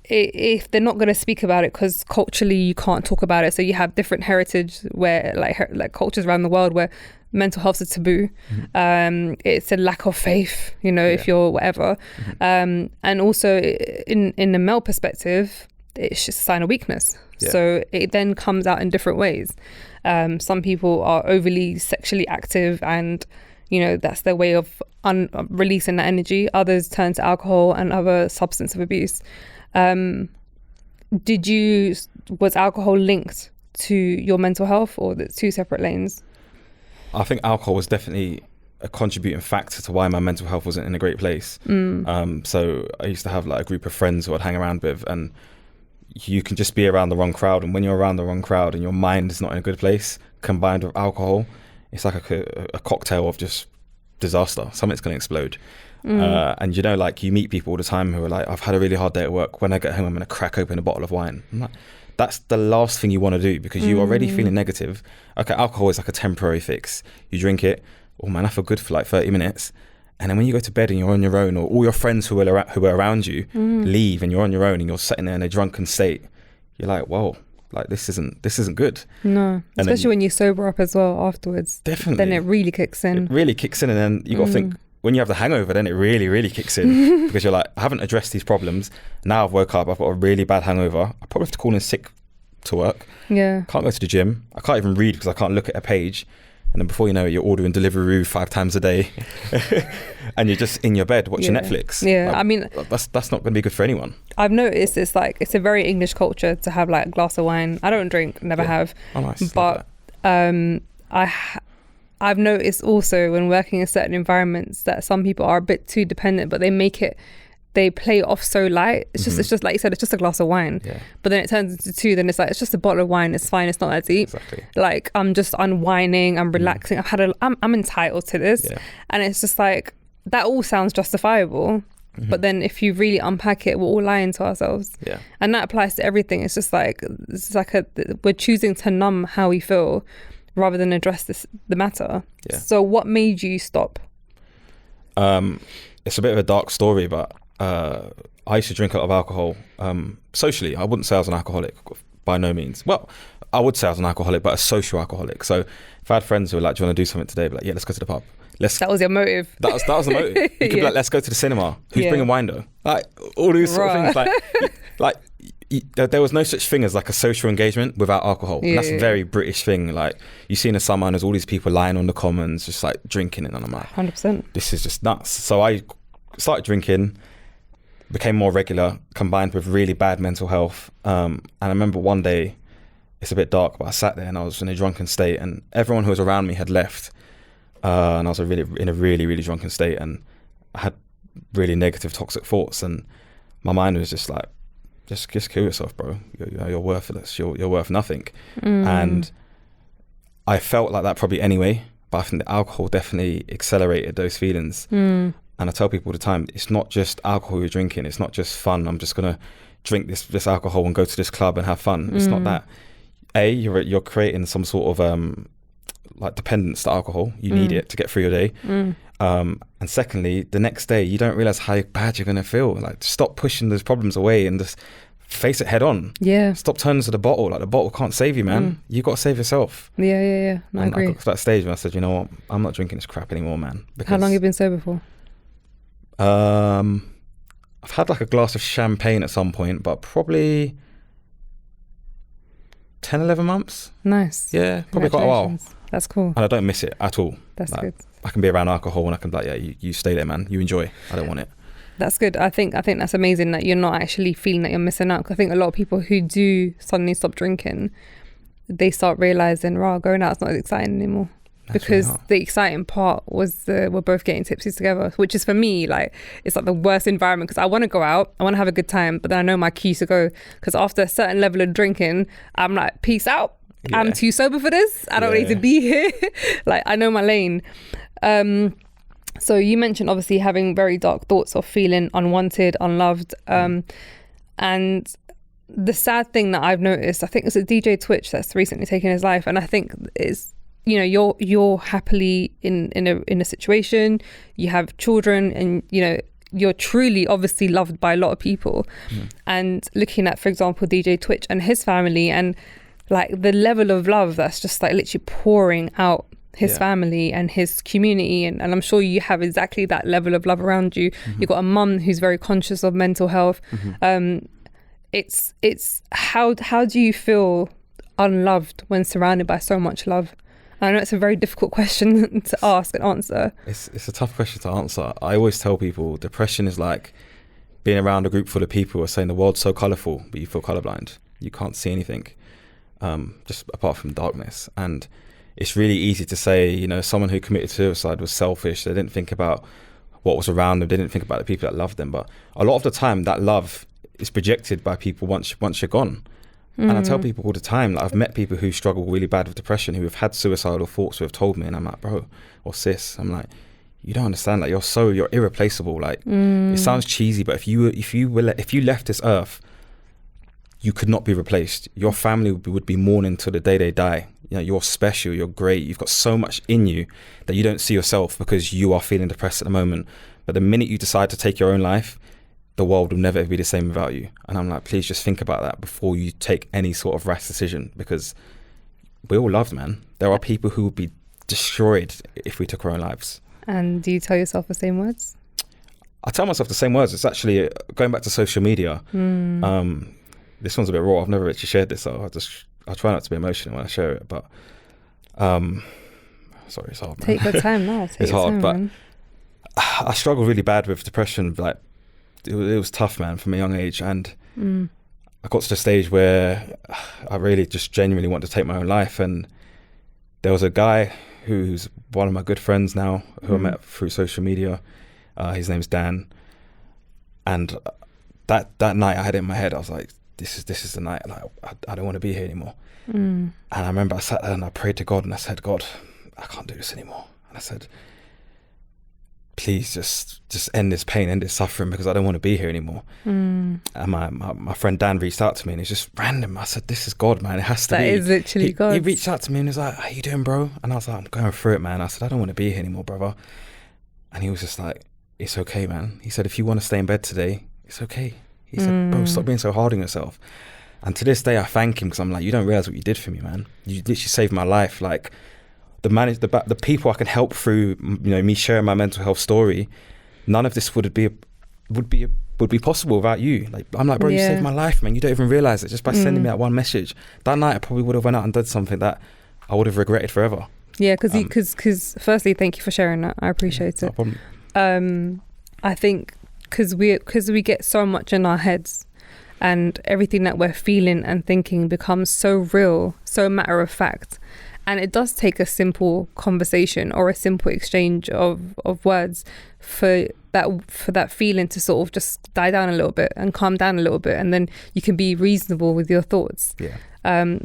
if they're not going to speak about it because culturally you can't talk about it, so you have different heritage where like cultures around the world where mental health's a taboo, it's a lack of faith, you know, if you're whatever, and also in the male perspective, it's just a sign of weakness. So it then comes out in different ways. Some people are overly sexually active, and you know, that's their way of releasing that energy. Others turn to alcohol and other substance of abuse. Was alcohol linked to your mental health, or the two separate lanes? I think alcohol was definitely a contributing factor to why my mental health wasn't in a great place. So I used to have like a group of friends who I'd hang around with, and you can just be around the wrong crowd, and when you're around the wrong crowd and your mind is not in a good place, combined with alcohol, it's like a cocktail of just disaster. Something's going to explode. And you know, like you meet people all the time who are like, I've had a really hard day at work, when I get home I'm going to crack open a bottle of wine. I'm like, that's the last thing you want to do, because you're already feeling negative. Okay, alcohol is like a temporary fix. You drink it, oh man, I feel good for like 30 minutes. And then when you go to bed and you're on your own, or all your friends who are around you leave, and you're on your own and you're sitting there in a drunken state, you're like, whoa, like this isn't good. No, and especially when you sober up as well afterwards. Definitely. Then it really kicks in. It really kicks in, and then you got to think, when you have the hangover, then it really, really kicks in because you're like, I haven't addressed these problems. Now I've woke up, I've got a really bad hangover. I probably have to call in sick to work. Yeah. Can't go to the gym. I can't even read because I can't look at a page. and then before you know it, you're ordering Deliveroo 5 times a day, and you're just in your bed watching Netflix. Yeah, like, I mean, that's not going to be good for anyone. I've noticed it's a very English culture to have like a glass of wine. I don't drink, never have. Oh, nice. But I've noticed also when working in certain environments that some people are a bit too dependent, but they play it off so light. It's just like you said, it's just a glass of wine. Yeah. But then it turns into 2. Then it's like it's just a bottle of wine. It's fine. It's not that deep. Exactly. Like I'm just unwinding. I'm relaxing. I'm entitled to this, and it's just like that all sounds justifiable. But then if you really unpack it, we're all lying to ourselves. Yeah. And that applies to everything. It's just like we're choosing to numb how we feel rather than address the matter. Yeah. So what made you stop? It's a bit of a dark story, but I used to drink a lot of alcohol socially. I wouldn't say I was an alcoholic, by no means. Well, I would say I was an alcoholic, but a social alcoholic. So if I had friends who were like, do you want to do something today? I'd be like, yeah, let's go to the pub. That was your motive. That was the motive. You could be like, let's go to the cinema. Who's bringing wine though? Like all these sort of things. There was no such thing as like a social engagement without alcohol. And that's a very British thing. Like you see in the summer and there's all these people lying on the commons just like drinking it, and I'm like 100%. This is just nuts. So I started drinking, became more regular, combined with really bad mental health. And I remember one day, it's a bit dark, but I sat there and I was in a drunken state, and everyone who was around me had left. And I was in a really drunken state, and I had really negative, toxic thoughts, and my mind was just like, just kill yourself, bro. You're worthless. You're worth nothing. And I felt like that probably anyway, but I think the alcohol definitely accelerated those feelings. And I tell people all the time, it's not just alcohol you're drinking. It's not just fun. I'm just gonna drink this alcohol and go to this club and have fun. It's not that. You're creating some sort of like dependence to alcohol. You need it to get through your day. And secondly, the next day you don't realize how bad you're going to feel. Like stop pushing those problems away and just face it head on. Yeah. Stop turning to the bottle. Like the bottle can't save you, man. You got to save yourself. Yeah. I agree. I got to that stage when I said, you know what, I'm not drinking this crap anymore, man. How long have you been sober for? I've had like a glass of champagne at some point, but probably 10, 11 months. Nice. Yeah, probably quite a while. That's cool. And I don't miss it at all. That's good. I can be around alcohol and I can be like, yeah, you stay there, man. You enjoy. I don't want it. That's good. I think that's amazing that you're not actually feeling that you're missing out. 'Cause I think a lot of people who do suddenly stop drinking, they start realizing, going out's not as exciting anymore. Because the exciting part was we're both getting tipsy together, which is for me like it's like the worst environment, because I want to go out, I want to have a good time, but then I know my cue to go, because after a certain level of drinking, I'm like, peace out. Yeah. I'm too sober for this. I don't need to be here. Like I know my lane. So you mentioned obviously having very dark thoughts of feeling unwanted, unloved, and the sad thing that I've noticed, I think it's a DJ Twitch that's recently taken his life, and I think is, you know, you're happily in a situation, you have children, and you know you're truly obviously loved by a lot of people. And looking at, for example, DJ Twitch and his family, and like the level of love that's just like literally pouring out his family and his community, and I'm sure you have exactly that level of love around you. You've got a mum who's very conscious of mental health. It's how do you feel unloved when surrounded by so much love? I know it's a very difficult question to ask and answer. It's a tough question to answer. I always tell people depression is like being around a group full of people who are saying the world's so colourful, but you feel colourblind. You can't see anything, just apart from darkness. And it's really easy to say, you know, someone who committed suicide was selfish. They didn't think about what was around them. They didn't think about the people that loved them. But a lot of the time, that love is projected by people once you're gone. And I tell people all the time, like I've met people who struggle really bad with depression, who have had suicidal thoughts, who have told me, and I'm like, bro, or sis, I'm like, you don't understand, like you're irreplaceable. Like it sounds cheesy, but if you left this earth, you could not be replaced. Your family would be mourning till the day they die. You know, you're special, you're great, you've got so much in you that you don't see yourself because you are feeling depressed at the moment. But the minute you decide to take your own life, the world will never be the same without you. And I'm like, please just think about that before you take any sort of rash decision, because we're all loved, man. There are people who would be destroyed if we took our own lives. And do you tell yourself the same words? I tell myself the same words. It's actually going back to social media. This one's a bit raw. I've never actually shared this, so I'll try not to be emotional when I share it. But Sorry, it's hard, man. Take your time now. It's hard, time, but man. I struggled really bad with depression. Like, it was tough, man, from a young age. And I got to the stage where I really just genuinely wanted to take my own life. And there was a guy who's one of my good friends now, who I met through social media. His name's Dan. And that night I had it in my head. I was like, this is the night. Like, I don't want to be here anymore. And I remember I sat there and I prayed to God and I said, God, I can't do this anymore. And I said, please just end this pain, end this suffering, because I don't want to be here anymore. And my friend Dan reached out to me and it's just random. I said, this is God, man. It has to be. That is literally God. He reached out to me and he was like, how you doing, bro? And I was like, I'm going through it, man. I said, I don't want to be here anymore, brother. And he was just like, it's okay, man. He said, if you want to stay in bed today, it's okay. He said, bro, stop being so hard on yourself. And to this day, I thank him, because I'm like, you don't realize what you did for me, man. You literally saved my life. Like, the people I can help through, me sharing my mental health story, none of this would be possible without you. Like, I'm like, bro, you saved my life, man. You don't even realize it just by sending me that one message. That night, I probably would have went out and done something that I would have regretted forever. Yeah, because firstly, thank you for sharing that. I appreciate it. No problem. I think because we get so much in our heads, and everything that we're feeling and thinking becomes so real, so matter of fact. And it does take a simple conversation or a simple exchange of words for that feeling to sort of just die down a little bit and calm down a little bit, and then you can be reasonable with your thoughts. Yeah.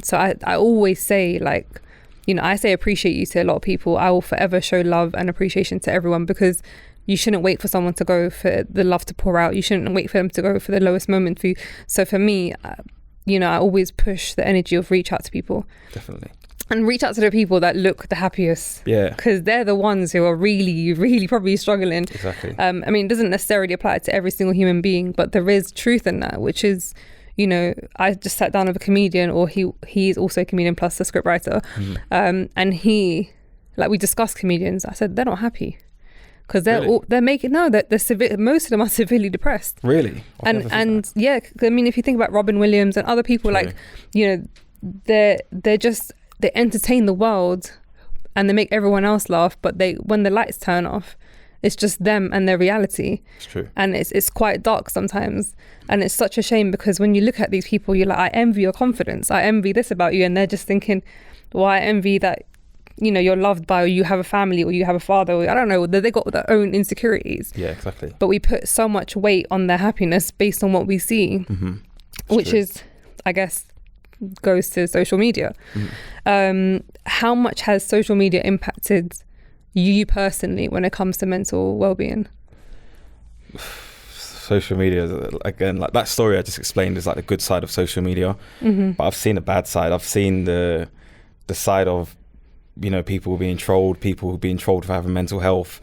So I always say, like, I say appreciate you to a lot of people. I will forever show love and appreciation to everyone, because you shouldn't wait for someone to go for the love to pour out. You shouldn't wait for them to go for the lowest moment for you. So for me, I always push the energy of reach out to people. Definitely. And reach out to the people that look the happiest. Yeah. Because they're the ones who are really, really probably struggling. Exactly. It doesn't necessarily apply to every single human being, but there is truth in that, which is, I just sat down with a comedian, or he's also a comedian plus a scriptwriter. And we discussed comedians. I said, they're not happy. Because they're making most of them are severely depressed. Really? And yeah, if you think about Robin Williams and other people, like, they entertain the world and they make everyone else laugh, but when the lights turn off, it's just them and their reality. It's true. And it's quite dark sometimes, and it's such a shame, because when you look at these people, you're like, I envy your confidence, I envy this about you, and they're just thinking, well, I envy that you're loved by, or you have a family, or you have a father, or I don't know, they got their own insecurities. Yeah, exactly. But we put so much weight on their happiness based on what we see, which is, I guess, goes to social media. How much has social media impacted you personally when it comes to mental well-being? Social media, again, like that story I just explained is like the good side of social media, but I've seen the bad side. I've seen the side of people being trolled for having mental health,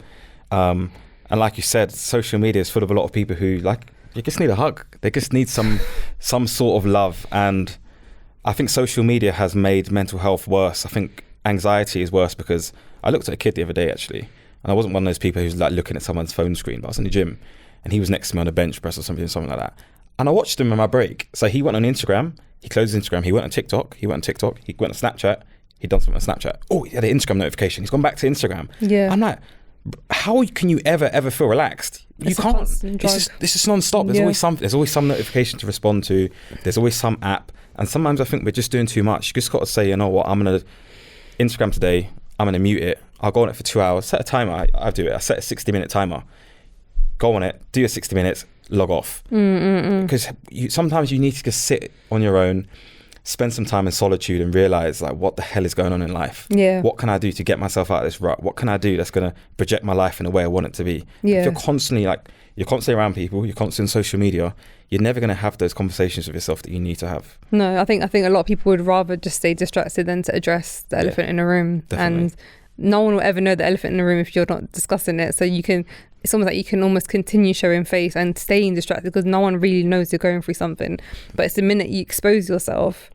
and like you said, social media is full of a lot of people who, like, you just need a hug, they just need some sort of love. And I think social media has made mental health worse. I think anxiety is worse, because I looked at a kid the other day, actually, and I wasn't one of those people who's like looking at someone's phone screen, but I was in the gym and he was next to me on a bench press or something like that, and I watched him in my break. So he went on Instagram, he closed Instagram, he went on TikTok, he went on Snapchat, he'd done something on Snapchat. Oh, he had an Instagram notification. He's gone back to Instagram. Yeah. I'm like, how can you ever feel relaxed? You can't. This is non-stop. There's always some notification to respond to. There's always some app. And sometimes I think we're just doing too much. You just got to say, you know what, I'm going to Instagram today, I'm going to mute it. I'll go on it for 2 hours. Set a timer. I do it. I set a 60-minute timer. Go on it, do your 60 minutes, log off. Because sometimes you need to just sit on your own, spend some time in solitude, and realize, like, what the hell is going on in life? Yeah. What can I do to get myself out of this rut? What can I do that's going to project my life in the way I want it to be? Yeah. If you're constantly around people, you're constantly on social media, you're never going to have those conversations with yourself that you need to have. No, I think a lot of people would rather just stay distracted than to address the elephant in the room. Definitely. And no one will ever know the elephant in the room if you're not discussing it. So it's almost like you can almost continue showing face and staying distracted, because no one really knows you're going through something. But it's the minute you expose yourself,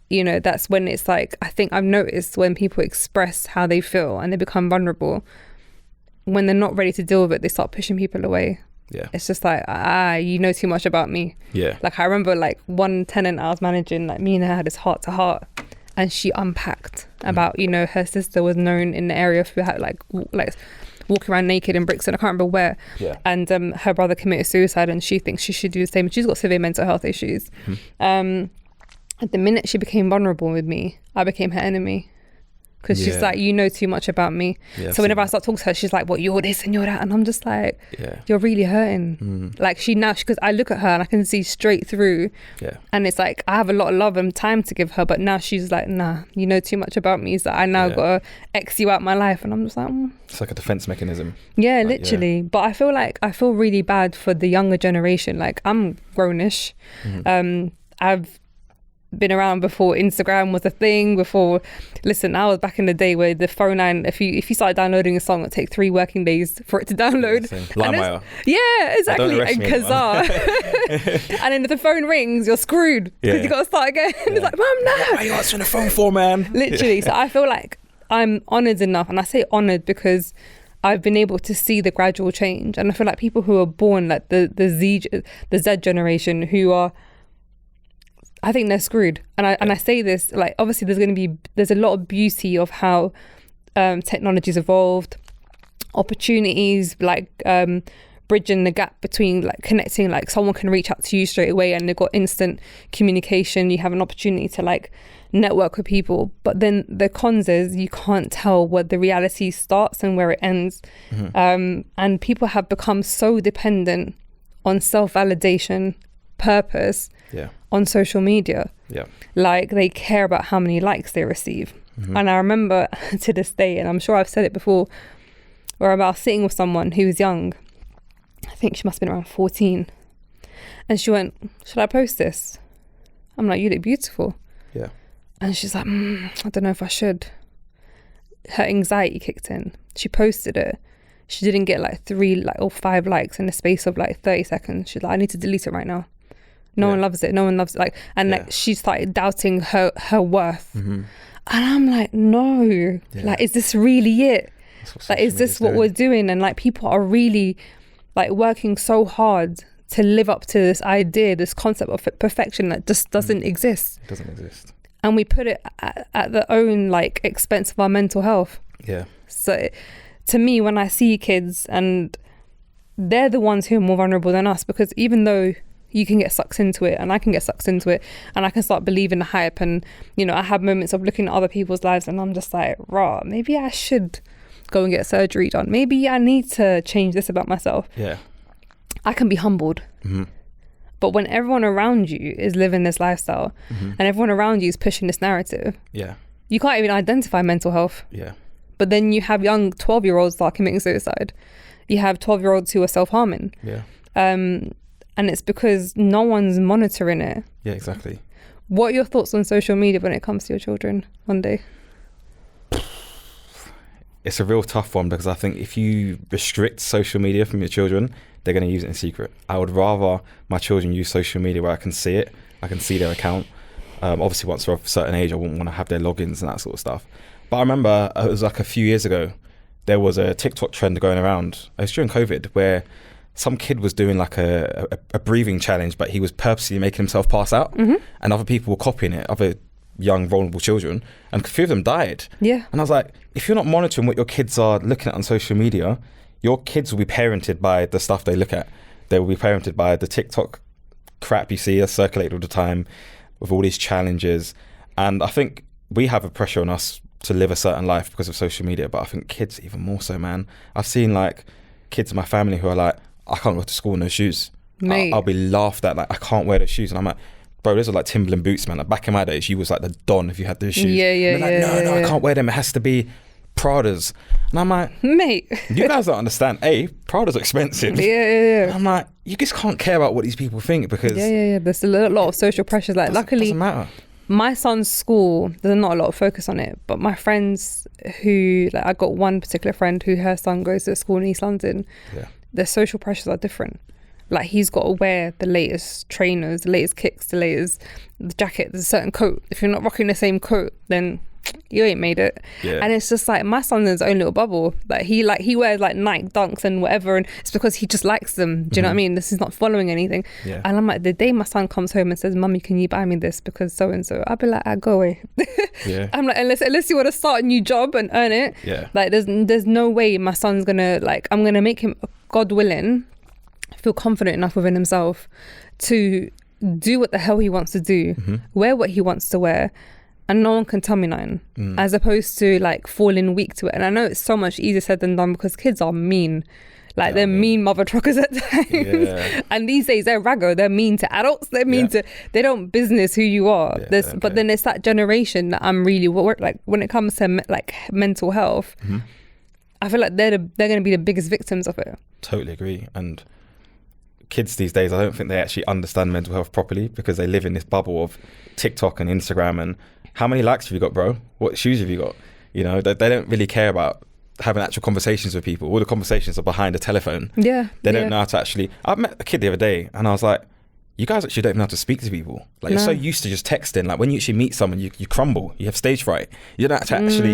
that's when it's like, I think I've noticed when people express how they feel and they become vulnerable, when they're not ready to deal with it, they start pushing people away. Yeah. It's just like, you know too much about me. Yeah. Like, I remember, like, one tenant I was managing, like, me and her had this heart to heart, and she unpacked about, you know, her sister was known in the area for like walking around naked in Brixton, I can't remember where. Yeah. And her brother committed suicide, and she thinks she should do the same. She's got severe mental health issues. At the minute she became vulnerable with me, I became her enemy. Because she's like, you know too much about me. Yeah, so whenever I start talking to her, she's like, well, you're this and you're that. And I'm just like, you're really hurting. Like because I look at her and I can see straight through. Yeah. And it's like, I have a lot of love and time to give her. But now she's like, nah, you know too much about me. So I now got to X you out my life. And I'm just like, It's like a defense mechanism. Yeah, like, literally. But I feel really bad for the younger generation. Like, I'm grownish. I've been around before Instagram was a thing. Listen, I was back in the day where the phone line, if you started downloading a song, it'd take 3 working days for it to download. LimeWire. Yeah, exactly. And Kazaa. And then if the phone rings, you're screwed because you got to start again. It's like, Mum, no. What are you answering the phone for, man? Literally. So I feel like I'm honoured enough, and I say honoured because I've been able to see the gradual change. And I feel like people who are born like the Z generation, who are, I think they're screwed. And I say this, like, obviously there's a lot of beauty of how technology's evolved, opportunities, like bridging the gap between, like, connecting, like someone can reach out to you straight away and they've got instant communication. You have an opportunity to, like, network with people. But then the cons is you can't tell where the reality starts and where it ends. And people have become so dependent on self-validation, purpose, on social media. Like, they care about how many likes they receive. And I remember to this day, and I'm sure I've said it before, where I was sitting with someone who was young. I think she must have been around 14, and she went, should I post this? I'm like, you look beautiful. And she's like, I don't know if I should. Her anxiety kicked in. She posted it. She didn't get like 3 or 5 likes in the space of like 30 seconds. She's like, I need to delete it right now. No one loves it. No one loves it. Like, and like, she started doubting her worth. And I'm like, no. Like, is this really it? Like, is this what we're doing? And like, people are really like working so hard to live up to this idea, this concept of perfection that just doesn't exist. It doesn't exist. And we put it at the own, like, expense of our mental health. So to me, when I see kids, and they're the ones who are more vulnerable than us, because even though you can get sucked into it and I can get sucked into it and I can start believing the hype, and, you know, I have moments of looking at other people's lives and I'm just like, rah, maybe I should go and get surgery done. Maybe I need to change this about myself. I can be humbled. But when everyone around you is living this lifestyle and everyone around you is pushing this narrative, you can't even identify mental health. But then you have young 12-year-olds that are committing suicide. You have 12-year-olds who are self-harming. And it's because no one's monitoring it. Exactly. What are your thoughts on social media when it comes to your children one day? It's a real tough one, because I think if you restrict social media from your children, they're going to use it in secret. I would rather my children use social media where I can see it. I can see their account. Obviously, once they're of a certain age, I wouldn't want to have their logins and that sort of stuff. But I remember it was like a few years ago, there was a TikTok trend going around. It was during COVID, where some kid was doing like a breathing challenge, but he was purposely making himself pass out, and other people were copying it, other young vulnerable children, and a few of them died. And I was like, if you're not monitoring what your kids are looking at on social media, your kids will be parented by the stuff they look at. They will be parented by the TikTok crap you see circulated all the time with all these challenges. And I think we have a pressure on us to live a certain life because of social media, but I think kids even more so, man. I've seen like kids in my family who are like, I can't go to school in those shoes. I'll be laughed at, like, I can't wear those shoes. And I'm like, bro, those are like Timberland boots, man. Like, back in my days, you was like the Don if you had those shoes. And they're like, no, I can't wear them. It has to be Prada's. And I'm like, mate, you guys don't understand. Prada's expensive. And I'm like, you just can't care about what these people think, because there's a lot of social pressures. Like, luckily, doesn't matter. My son's school, there's not a lot of focus on it, but my friends who, like, I got one particular friend who her son goes to school in East London. Their social pressures are different. Like, he's got to wear the latest trainers, the latest kicks, the latest jacket, there's a certain coat. If you're not rocking the same coat, then you ain't made it. Yeah. And it's just like, my son's in his own little bubble. Like he wears like Nike Dunks and whatever, and it's because he just likes them. Do you know what I mean? This is not following anything. Yeah. And I'm like, the day my son comes home and says, "Mummy, can you buy me this because so and so?" I'll be like, "I go away." Yeah. I'm like, unless you want to start a new job and earn it. Yeah. Like there's no way my son's gonna, like, I'm gonna make him, God willing, feel confident enough within himself to do what the hell he wants to do, wear what he wants to wear, and no one can tell me nothing, as opposed to like falling weak to it. And I know it's so much easier said than done because kids are mean. Like, they're mean mother truckers at times. Yeah. And these days they're raggo. They're mean to adults. They're mean to, they don't business who you are. But then it's that generation that I'm really like, when it comes to like mental health, I feel like they're going to be the biggest victims of it. Totally agree. And kids these days, I don't think they actually understand mental health properly because they live in this bubble of TikTok and Instagram and how many likes have you got, bro? What shoes have you got? You know, they don't really care about having actual conversations with people. All the conversations are behind a telephone. Yeah. They don't know how to actually... I met a kid the other day and I was like, you guys actually don't even know how to speak to people. Like, you're so used to just texting. Like, when you actually meet someone, you crumble. You have stage fright. You don't have to actually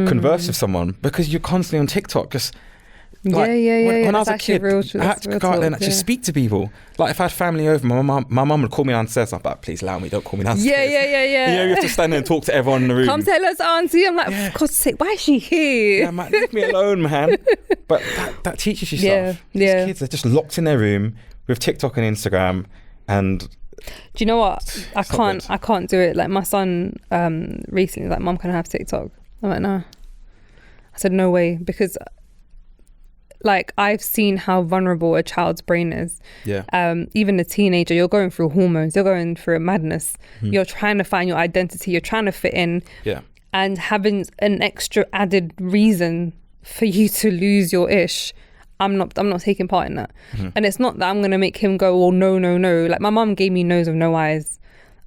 converse with someone because you're constantly on TikTok. Just... Like, when I was a kid, I had to go out there and actually speak to people. Like, if I had family over, my mum would call me downstairs. I'm like, please allow me, don't call me downstairs. Yeah. You know, you have to stand there and talk to everyone in the room. Come tell us, auntie. I'm like, for God's sake, why is she here? Yeah, man, leave me alone, man. But that teaches you stuff. These kids are just locked in their room with TikTok and Instagram. And do you know what? I can't do it. Like, my son recently, like, "Mum, can I have TikTok?" I'm like, "No." I said, "No way," because like, I've seen how vulnerable a child's brain is. Yeah. Even a teenager, you're going through hormones, you're going through a madness. You're trying to find your identity, you're trying to fit in. Yeah. And having an extra added reason for you to lose your ish, I'm not taking part in that. And it's not that I'm gonna make him go, "Oh, no." Like, my mum gave me nose with no eyes.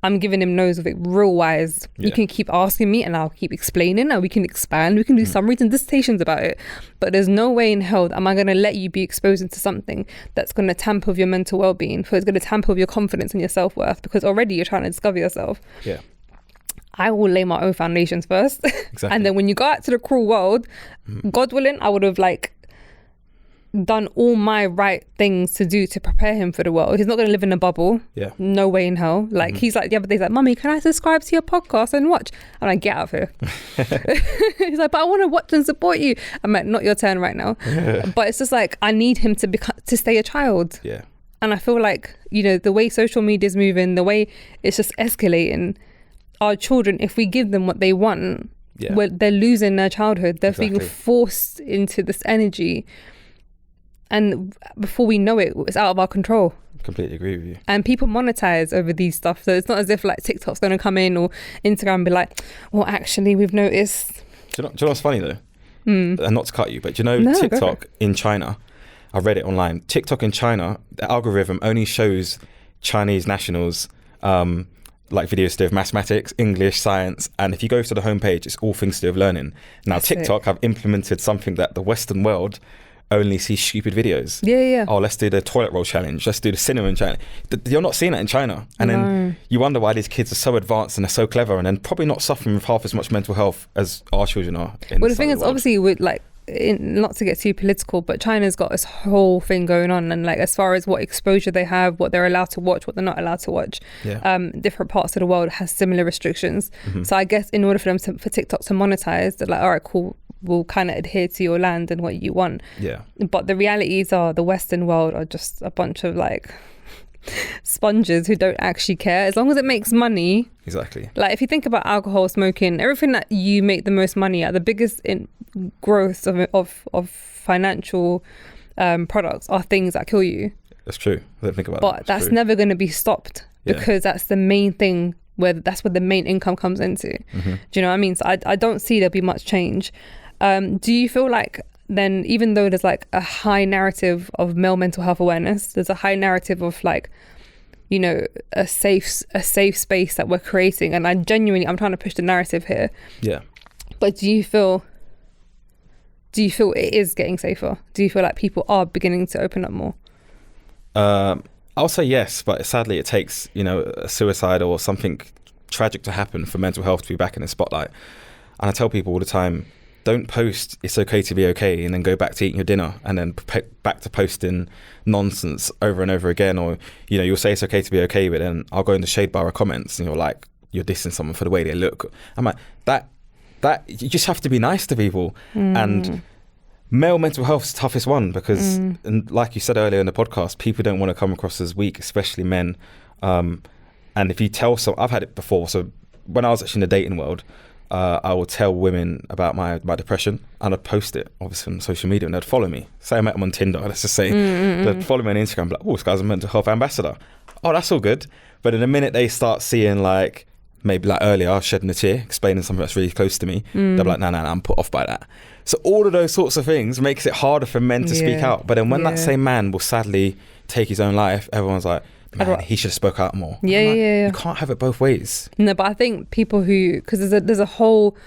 I'm giving him nose with it real wise. You can keep asking me and I'll keep explaining, and we can expand, we can do summaries and dissertations about it. But there's no way in hell that am I going to let you be exposed into something that's going to tamper with your mental well-being, for it's going to tamper with your confidence and your self-worth, because already you're trying to discover yourself. Yeah. I will lay my own foundations first. Exactly. And then when you go out to the cruel world, God willing, I would have like done all my right things to do to prepare him for the world. He's not going to live in a bubble. Yeah. No way in hell. Like, he's like, the other day, he's like, "Mummy, can I subscribe to your podcast and watch?" I'm like, "Get out of here." He's like, "But I want to watch and support you." I'm like, "Not your turn right now." But it's just like, I need him to stay a child. Yeah. And I feel like, you know, the way social media is moving, the way it's just escalating, our children, if we give them what they want, they're losing their childhood. They're being forced into this energy. And before we know it, it's out of our control. Completely agree with you. And people monetize over these stuff. So it's not as if like TikTok's going to come in or Instagram and be like, "Well, actually, we've noticed." Do you know what's funny though? And not to cut you, but do you know TikTok in China? I read it online. TikTok in China, the algorithm only shows Chinese nationals like videos to do with mathematics, English, science. And if you go to the homepage, it's all things to do with learning. Now, TikTok have implemented something that the Western world only see stupid videos. Yeah. Oh, let's do the toilet roll challenge. Let's do the cinnamon challenge. You're not seeing that in China. And then you wonder why these kids are so advanced and they're so clever, and then probably not suffering with half as much mental health as our children are. Well, the thing is, obviously, with like, not to get too political, but China's got this whole thing going on, and like, as far as what exposure they have, what they're allowed to watch, what they're not allowed to watch, different parts of the world has similar restrictions. So I guess in order for them for TikTok to monetize, they're like, "All right, cool, we'll kind of adhere to your land and what you want." Yeah. But the realities are, the Western world are just a bunch of like sponges who don't actually care, as long as it makes money. Exactly. Like, if you think about alcohol, smoking, everything that you make the most money at, the biggest growth of financial products are things that kill you. That's true. I don't think about that. But that's never going to be stopped, because that's the main thing, that's where the main income comes into. Do you know what I mean? So I don't see there'll be much change. Do you feel like then, even though there's like a high narrative of male mental health awareness, there's a high narrative of like, you know, a safe space that we're creating, and I'm trying to push the narrative here. Yeah. But do you feel it is getting safer? Do you feel like people are beginning to open up more? I'll say yes, but sadly it takes, you know, a suicide or something tragic to happen for mental health to be back in the spotlight. And I tell people all the time, don't post it's okay to be okay and then go back to eating your dinner and then back to posting nonsense over and over again. Or, you know, you'll say it's okay to be okay, but then I'll go in the shade bar of comments and you're like, you're dissing someone for the way they look. I'm like, that you just have to be nice to people. And male mental health is the toughest one because, and like you said earlier in the podcast, people don't want to come across as weak, especially men. And if you tell I've had it before. So when I was actually in the dating world, I would tell women about my depression and I'd post it obviously on social media and they'd follow me. Say I met them on Tinder, let's just say, they'd follow me on Instagram, like, oh, this guy's a mental health ambassador. Oh, that's all good. But in a minute they start seeing like, maybe like earlier, I was shedding a tear, explaining something that's really close to me. They'll be like, no, I'm put off by that. So all of those sorts of things makes it harder for men to speak out. But then when that same man will sadly take his own life, everyone's like, man, he should have spoke out more. You can't have it both ways. No, but I think people who, because there's a whole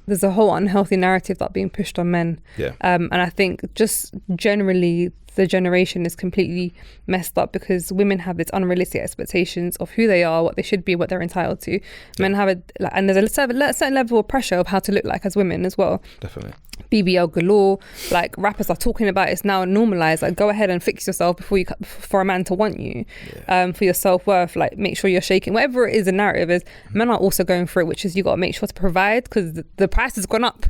unhealthy narrative that's being pushed on men. And I think just generally the generation is completely messed up because women have this unrealistic expectations of who they are, what they should be, what they're entitled to. Men have and there's a certain level of pressure of how to look like as women as well. Definitely. BBL galore, like rappers are talking about it's now normalized. Like, go ahead and fix yourself for a man to want you, for your self-worth. Like, make sure you're shaking. Whatever it is, the narrative is. Men are also going through it, which is you got to make sure to provide because the price has gone up.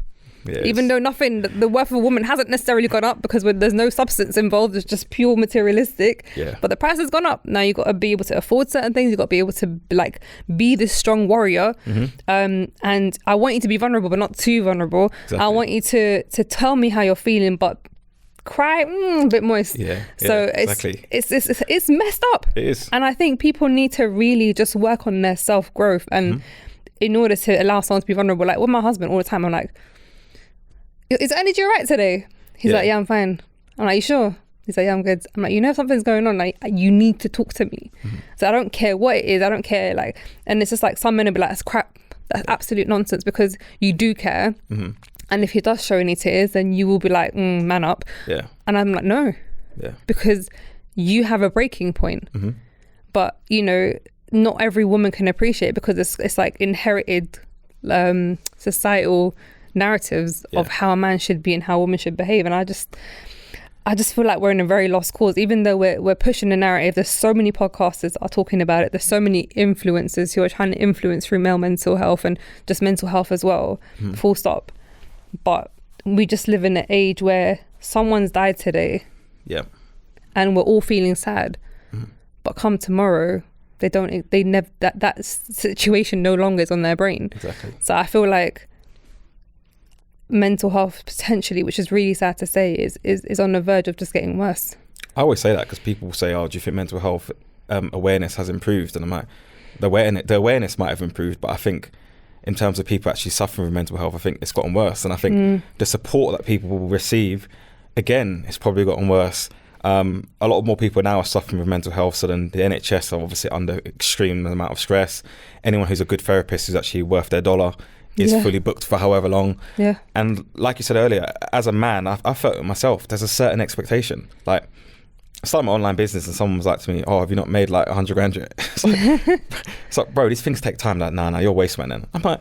Even though the worth of a woman hasn't necessarily gone up because there's no substance involved, it's just pure materialistic. But the price has gone up. Now you got to be able to afford certain things. You got to be able to like be this strong warrior. And I want you to be vulnerable, but not too vulnerable. I want you to tell me how you're feeling, but cry a bit moist. So it's messed up. It is. And I think people need to really just work on their self-growth and in order to allow someone to be vulnerable. Like with my husband all the time, I'm like, is energy all right today? He's like, yeah, I'm fine. I'm like, you sure? He's like, yeah, I'm good. I'm like, you know, if something's going on, like, you need to talk to me. So I don't care what it is. I don't care. Like, and it's just like some men will be like, that's crap. That's absolute nonsense because you do care. And if he does show any tears, then you will be like, man up. And I'm like, no. Because you have a breaking point. But, you know, not every woman can appreciate it because it's like inherited societal narratives of how a man should be and how a woman should behave. And I just feel like we're in a very lost cause, even though we're pushing the narrative. There's so many podcasters that are talking about it. There's so many influencers who are trying to influence through male mental health and just mental health as well, full stop. But we just live in an age where someone's died today and we're all feeling sad, but come tomorrow they never that situation no longer is on their brain. So I feel like mental health potentially, which is really sad to say, is on the verge of just getting worse. I always say that because people say, oh, do you think mental health awareness has improved? And I'm like, the awareness might have improved, but I think in terms of people actually suffering with mental health, I think it's gotten worse. And I think the support that people will receive, again, it's probably gotten worse. A lot more people now are suffering with mental health, so then the NHS are obviously under extreme amount of stress. Anyone who's a good therapist who's actually worth their dollar is fully booked for however long. And like you said earlier, as a man, I felt it myself. There's a certain expectation. Like, I started my online business and someone was like to me, oh, have you not made like 100 grand yet? It's like, bro, these things take time. Like, nah, you're a waste man then. I'm like,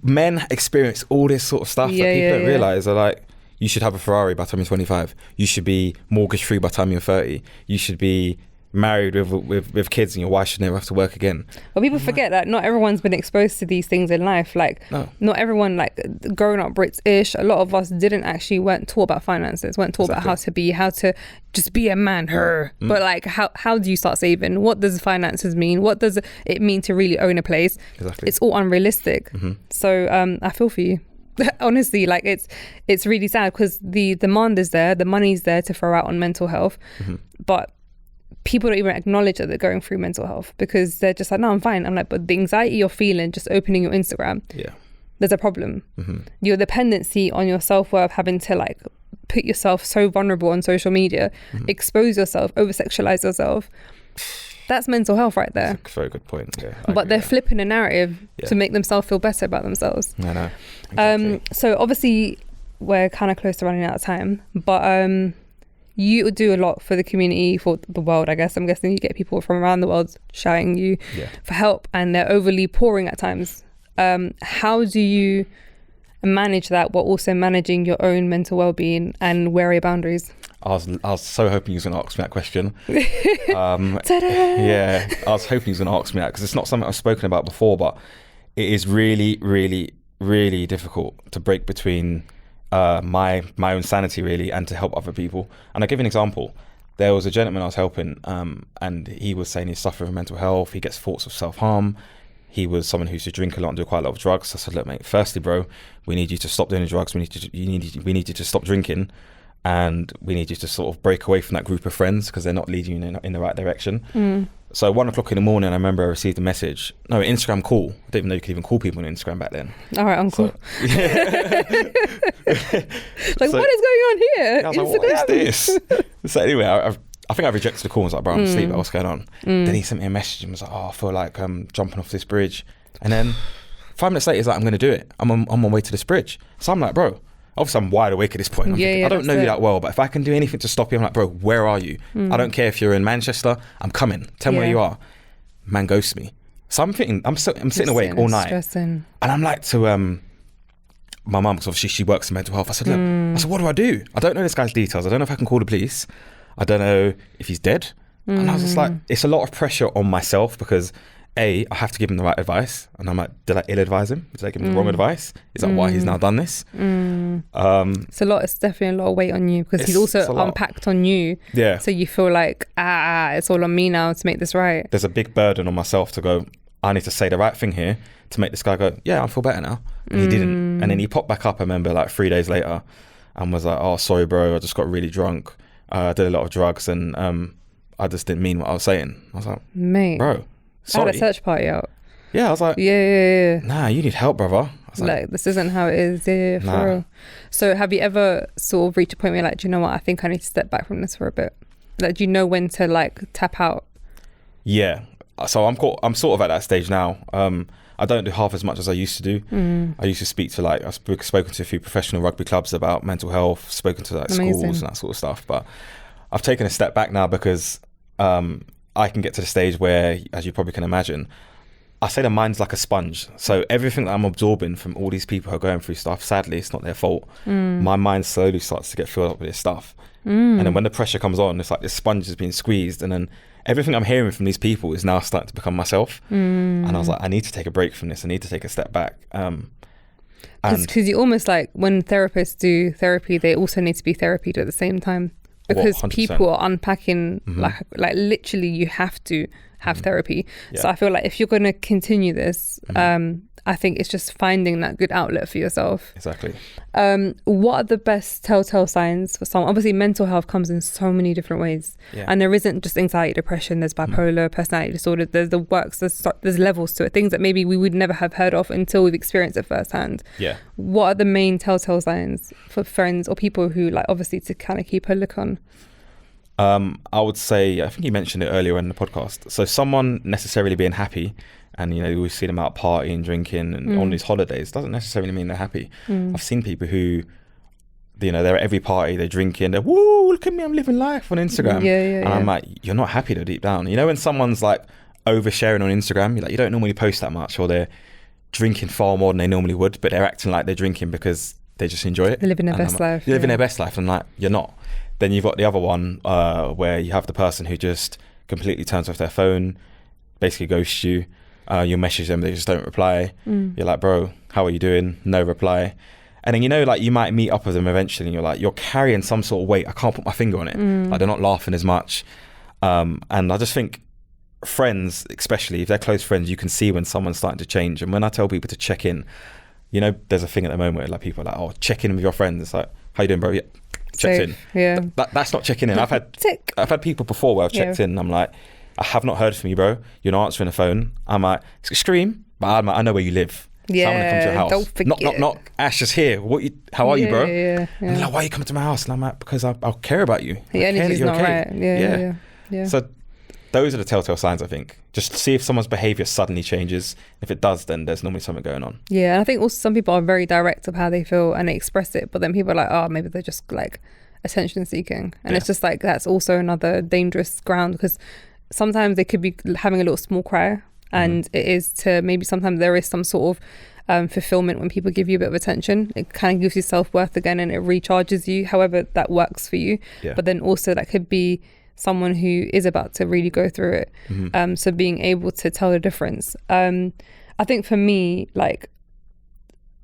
men experience all this sort of stuff that people don't realise. They're like, you should have a Ferrari by the time you're 25. You should be mortgage free by the time you're 30. You should be married with kids and your wife should never have to work again. But people forget that not everyone's been exposed to these things in life. Like, not everyone, like growing up British, a lot of us weren't taught about finances, weren't taught about how to just be a man. But like, how do you start saving? What does finances mean? What does it mean to really own a place? It's all unrealistic. So I feel for you. Honestly, like it's really sad because the demand is there, the money's there to throw out on mental health, but people don't even acknowledge that they're going through mental health because they're just like, no, I'm fine. I'm like, but the anxiety you're feeling just opening your Instagram, there's a problem. Your dependency on your self-worth, having to like put yourself so vulnerable on social media, expose yourself, over-sexualize yourself. That's mental health right there. That's a very good point. But they're flipping a narrative to make themselves feel better about themselves. I know. Exactly. So obviously we're kind of close to running out of time, but you do a lot for the community, for the world, I guess. I'm guessing you get people from around the world shouting you for help, and they're overly pouring at times. How do you manage that while also managing your own mental well-being, and where are your boundaries? I was so hoping you was going to ask me that question. Ta-da! Yeah, I was hoping you was going to ask me that, because it's not something I've spoken about before, but it is really, really, really difficult to break between my own sanity, really, and to help other people. And I'll give you an example. There was a gentleman I was helping, and he was saying he's suffering from mental health. He gets thoughts of self-harm. He was someone who used to drink a lot and do quite a lot of drugs. I said, look, mate, firstly, bro, we need you to stop doing the drugs. We need you to stop drinking, and we need you to sort of break away from that group of friends, because they're not leading you in the right direction. So 1 o'clock in the morning, I remember I received a message. No, Instagram call. I didn't even know you could even call people on Instagram back then. All right, uncle. So, yeah. Like, what is going on here? I was like, what is this? So anyway, I think I rejected the call and was like, bro, I'm asleep. What's going on? Then he sent me a message and was like, oh, I feel like I'm jumping off this bridge. And then 5 minutes later, he's like, I'm going to do it. I'm on my way to this bridge. So I'm like, bro, obviously I'm wide awake at this point. I'm thinking, I don't know you that well, but if I can do anything to stop you, I'm like, bro, where are you? I don't care if you're in Manchester, I'm coming. Tell me where you are. Man ghosts me. So I'm sitting awake all night. Stressing. And I'm like to my mum, because obviously she works in mental health. I said, look, what do I do? I don't know this guy's details. I don't know if I can call the police. I don't know if he's dead. And I was just like, it's a lot of pressure on myself, because I have to give him the right advice. And I'm like, did I ill-advise him? Did I give him the wrong advice? Is that why he's now done this? It's definitely a lot of weight on you, because he's also unpacked on you. Yeah. So you feel like, it's all on me now to make this right. There's a big burden on myself to go, I need to say the right thing here to make this guy go, yeah, I feel better now. And he didn't. And then he popped back up, I remember, like 3 days later, and was like, oh, sorry, bro, I just got really drunk. I did a lot of drugs, and I just didn't mean what I was saying. I was like, mate, bro, sorry. I had a search party out. Yeah, I was like, yeah. Nah, you need help, brother. I was like, this isn't how it is. Yeah, for real. So have you ever sort of reached a point where you're like, do you know what? I think I need to step back from this for a bit. Like, do you know when to like tap out? Yeah. So I'm sort of at that stage now. I don't do half as much as I used to do. I used to speak to I've spoken to a few professional rugby clubs about mental health, spoken to schools and that sort of stuff. But I've taken a step back now, because I can get to the stage where, as you probably can imagine, I say the mind's like a sponge. So everything that I'm absorbing from all these people who are going through stuff, sadly, it's not their fault. My mind slowly starts to get filled up with this stuff. And then when the pressure comes on, it's like this sponge is being squeezed, and then everything I'm hearing from these people is now starting to become myself. And I was like, I need to take a break from this. I need to take a step back. Because you almost like, when therapists do therapy, they also need to be therapied at the same time. Because people are unpacking, like literally you have to have therapy. So I feel like if you're going to continue this, I think it's just finding that good outlet for yourself. Exactly. What are the best telltale signs for someone? Obviously, mental health comes in so many different ways. And there isn't just anxiety, depression, there's bipolar, personality disorder, there's the works, there's levels to it, things that maybe we would never have heard of until we've experienced it firsthand. What are the main telltale signs for friends or people who, like, obviously to kind of keep a look on? I would say, I think you mentioned it earlier in the podcast. So someone necessarily being happy, and we see them out partying, drinking, and on these holidays, doesn't necessarily mean they're happy. I've seen people who, they're at every party, they're drinking, they're, woo, look at me, I'm living life on Instagram. And I'm like, you're not happy though, deep down. When someone's like oversharing on Instagram, you're like, you don't normally post that much, or they're drinking far more than they normally would, but they're acting like they're drinking because they just enjoy it. They're living their best life. They're living their best life, and like, you're not. Then you've got the other one where you have the person who just completely turns off their phone, basically ghosts you. You message them, they just don't reply. You're like, bro, how are you doing? No reply. And then, like, you might meet up with them eventually, and you're like, you're carrying some sort of weight. I can't put my finger on it. Like, they're not laughing as much. And I just think friends, especially if they're close friends, you can see when someone's starting to change. And when I tell people to check in, there's a thing at the moment where like people are like, oh, check in with your friends. It's like, how you doing, bro? Yeah, checked in. Yeah. That's not checking in. I've had people before where I've checked in and I'm like, I have not heard from you, bro. You're not answering the phone. I'm like, it's extreme, but I know where you live. Yeah, so I'm gonna come to your house. don't forget. Knock. Ash is here. How are you, bro? Yeah. And they're like, why are you coming to my house? And I'm like, because I'll care about you. The energy's not right. Yeah. So those are the telltale signs, I think. Just see if someone's behaviour suddenly changes. If it does, then there's normally something going on. Yeah, and I think also some people are very direct of how they feel and they express it, but then people are like, oh, maybe they're just like attention seeking. And it's just like, that's also another dangerous ground, because sometimes they could be having a little small cry and it is to maybe sometimes there is some sort of fulfillment when people give you a bit of attention. It kind of gives you self-worth again, and it recharges you, however that works for you. But then also that could be someone who is about to really go through it. So being able to tell the difference. I think for me, like,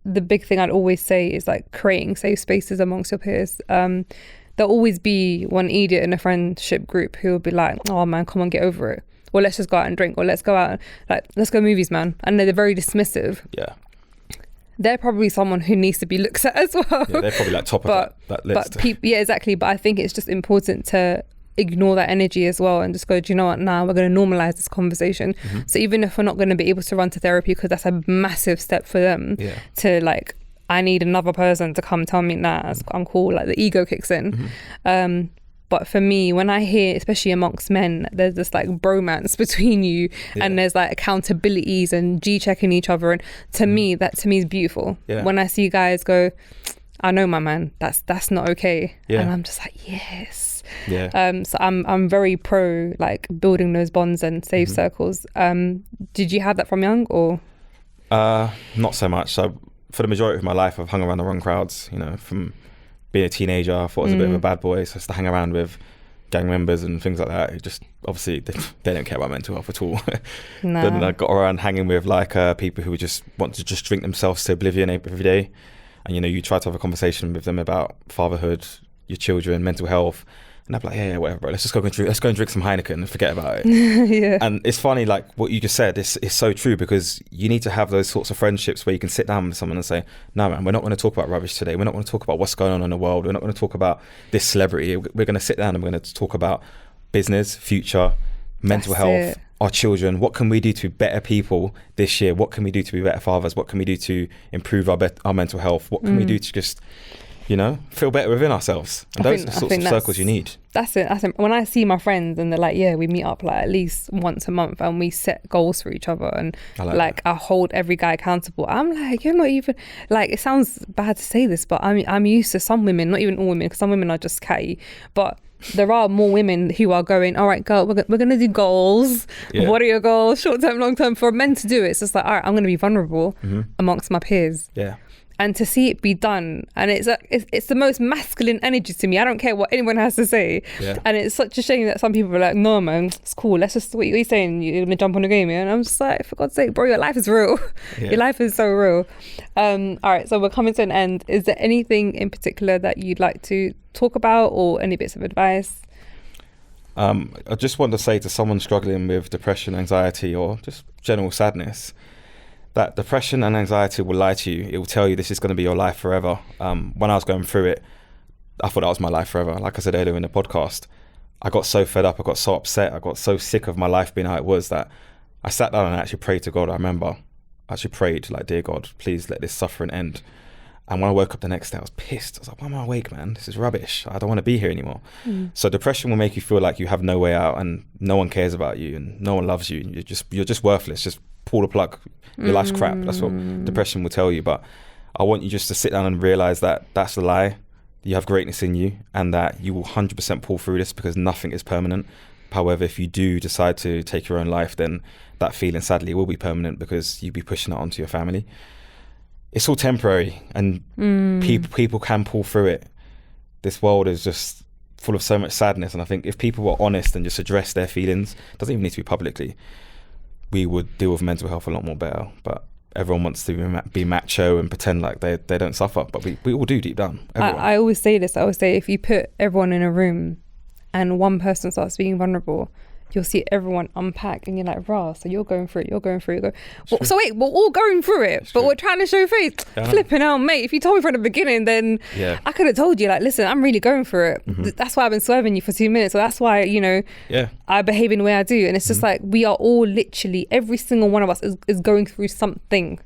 the big thing I'd always say is like creating safe spaces amongst your peers. There'll always be one idiot in a friendship group who will be like, oh man, come on, get over it. Or let's just go out and drink, or let's go out, like, let's go movies, man. And they're very dismissive. Yeah. They're probably someone who needs to be looked at as well. Yeah, they're probably like top of that list. Yeah, exactly. But I think it's just important to ignore that energy as well and just go, do you know what, now we're going to normalize this conversation. So even if we're not going to be able to run to therapy, because that's a massive step for them, to like, I need another person to come tell me, nah, I'm cool, like the ego kicks in. But for me, when I hear, especially amongst men, there's this like bromance between you, and there's like accountabilities and G-checking each other, and to me is beautiful. When I see guys go, I know my man, that's not okay, and I'm just like, yes. So I'm very pro like building those bonds and safe circles. Did you have that from young, or? Not so much. So for the majority of my life, I've hung around the wrong crowds. You know, from being a teenager, I thought I was a bit of a bad boy, so I used to hang around with gang members and things like that. It just, obviously, they don't care about mental health at all. Then I got around hanging with like people who would just want to just drink themselves to oblivion every day. And, you know, you try to have a conversation with them about fatherhood, your children, mental health, and I'd be like, yeah, whatever, bro. Let's go and drink some Heineken and forget about it. And it's funny, like what you just said, it's so true, because you need to have those sorts of friendships where you can sit down with someone and say, no, man, we're not going to talk about rubbish today. We're not going to talk about what's going on in the world. We're not going to talk about this celebrity. We're going to sit down and we're going to talk about business, future, mental health, our children. What can we do to be better people this year? What can we do to be better fathers? What can we do to improve our mental health? What can we do to just, you know, feel better within ourselves? And those are the sorts of circles you need. That's it. When I see my friends and they're like, yeah, we meet up like at least once a month and we set goals for each other, and I hold every guy accountable. I'm like, you're not even, like, it sounds bad to say this, but I'm used to some women, not even all women, because some women are just catty, but there are more women who are going, all right, girl, we're going to do goals. What are your goals? Short term, long term. For men to do it, it's just like, all right, I'm going to be vulnerable amongst my peers. And to see it be done, and it's the most masculine energy to me. I don't care what anyone has to say. And it's such a shame that some people are like, no, man, it's cool. Let's just, what are you saying? You're going to jump on the game, yeah? And I'm just like, for God's sake, bro, your life is real. Your life is so real. All right, so we're coming to an end. Is there anything in particular that you'd like to talk about, or any bits of advice? I just want to say to someone struggling with depression, anxiety, or just general sadness, that depression and anxiety will lie to you. It will tell you this is going to be your life forever. When I was going through it, I thought that was my life forever. Like I said earlier in the podcast, I got so fed up, I got so upset, I got so sick of my life being how it was, that I sat down and actually prayed to God. I remember I actually prayed, like, dear God, please let this suffering end. And when I woke up the next day, I was pissed. I was like, why am I awake, man? This is rubbish. I don't want to be here anymore. So depression will make you feel like you have no way out, and no one cares about you, and no one loves you. You're just worthless. Just pull the plug. Your life's crap. That's what depression will tell you. But I want you just to sit down and realize that that's a lie. You have greatness in you, and that you will 100% pull through this, because nothing is permanent. However, if you do decide to take your own life, then that feeling sadly will be permanent, because you'll be pushing it onto your family. It's all temporary, and people can pull through it. This world is just full of so much sadness, and I think if people were honest and just address their feelings, it doesn't even need to be publicly, we would deal with mental health a lot more better. But everyone wants to be macho and pretend like they don't suffer, but we all do deep down. I always say this. I always say, if you put everyone in a room and one person starts being vulnerable, you'll see everyone unpack, and you're like, rah, so you're going through it. So wait, we're all going through it, but we're trying to show face. Flipping out, mate. If you told me from the beginning, then I could have told you, like, listen, I'm really going through it. That's why I've been swerving you for 2 minutes. So that's why, you know, I behave in the way I do. And it's just like, we are all literally, every single one of us is going through something,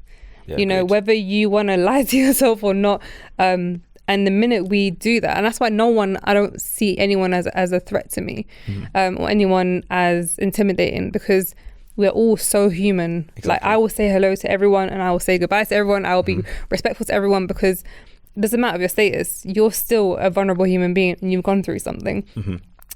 you know, whether you want to lie to yourself or not. And the minute we do that, and that's why I don't see anyone as a threat to me, or anyone as intimidating, because we're all so human. Exactly. Like, I will say hello to everyone, and I will say goodbye to everyone. I will be respectful to everyone, because it doesn't matter of your status. You're still a vulnerable human being, and you've gone through something.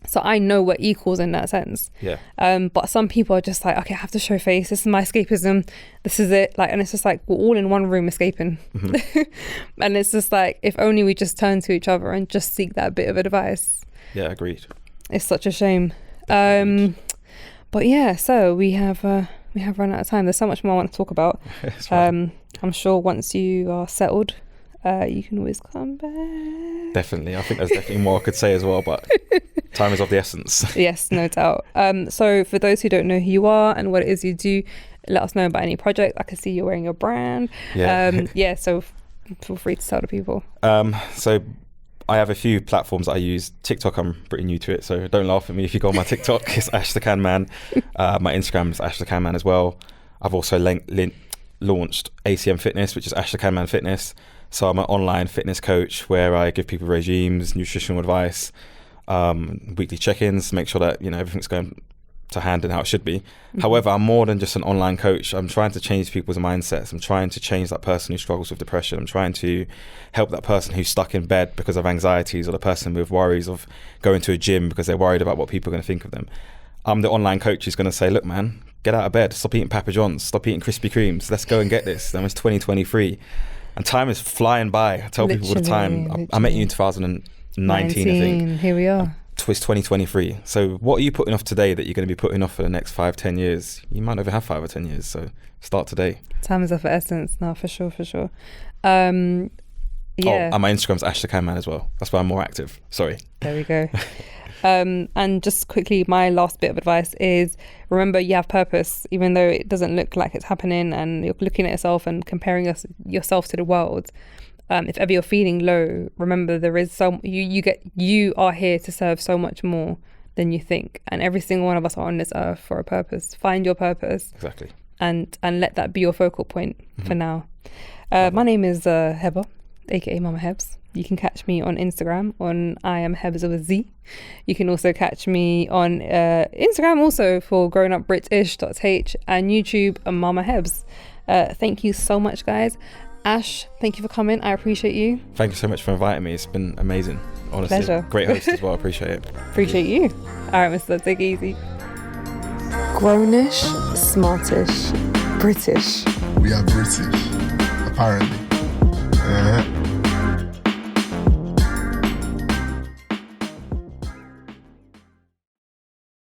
So I know we're equals in that sense. Yeah. But some people are just like, okay, I have to show face. This is my escapism. This is it. Like, and it's just like, we're all in one room escaping. And it's just like, if only we just turn to each other and just seek that bit of advice. Yeah, agreed. It's such a shame. But yeah, so we have run out of time. There's so much more I want to talk about. I'm sure once you are settled, you can always come back. Definitely. I think there's definitely more I could say as well, but time is of the essence. Yes, no doubt. So for those who don't know who you are and what it is you do, let us know about any project. I can see you're wearing your brand. Yeah. So feel free to tell the people. So I have a few platforms that I use. TikTok, I'm pretty new to it, so don't laugh at me if you go on my TikTok. It's Ash the Can Man. My Instagram is Ash the Can Man as well. I've also launched ACM Fitness, which is Ash the Can Man Fitness. So I'm an online fitness coach where I give people regimes, nutritional advice, weekly check-ins, make sure that everything's going to hand and how it should be. However, I'm more than just an online coach. I'm trying to change people's mindsets. I'm trying to change that person who struggles with depression. I'm trying to help that person who's stuck in bed because of anxieties, or the person with worries of going to a gym because they're worried about what people are going to think of them. I'm the online coach who's going to say, look, man, get out of bed. Stop eating Papa John's. Stop eating Krispy Kremes. Let's go and get this. Then it's 2023. And time is flying by. I tell people all the time. I met you in 2019, I think. Here we are. It's 2023. So what are you putting off today that you're going to be putting off for the next 5-10 years? You might not even have 5 or 10 years. So start today. Time is of the essence. No, for sure. Yeah. And my Instagram's Ash the Can Man as well. That's why I'm more active. Sorry. There we go. And just quickly, my last bit of advice is, remember, you have purpose, even though it doesn't look like it's happening and you're looking at yourself and comparing yourself to the world. If ever you're feeling low, remember there is you are here to serve so much more than you think, and every single one of us are on this earth for a purpose. Find your purpose. Exactly. And let that be your focal point for now. My name is Hebz, aka Mama Hebz. You can catch me on Instagram on I am Hebz with a Z. You can also catch me on Instagram also for grownupbritish.h and YouTube Mama Hebz. Thank you so much, guys. Ash, thank you for coming. I appreciate you. Thank you so much for inviting me. It's been amazing. Honestly. Pleasure. Great host as well. I appreciate it. Appreciate you. All right, Mr. Take it easy. Grownish, smartish, British. We are British, apparently.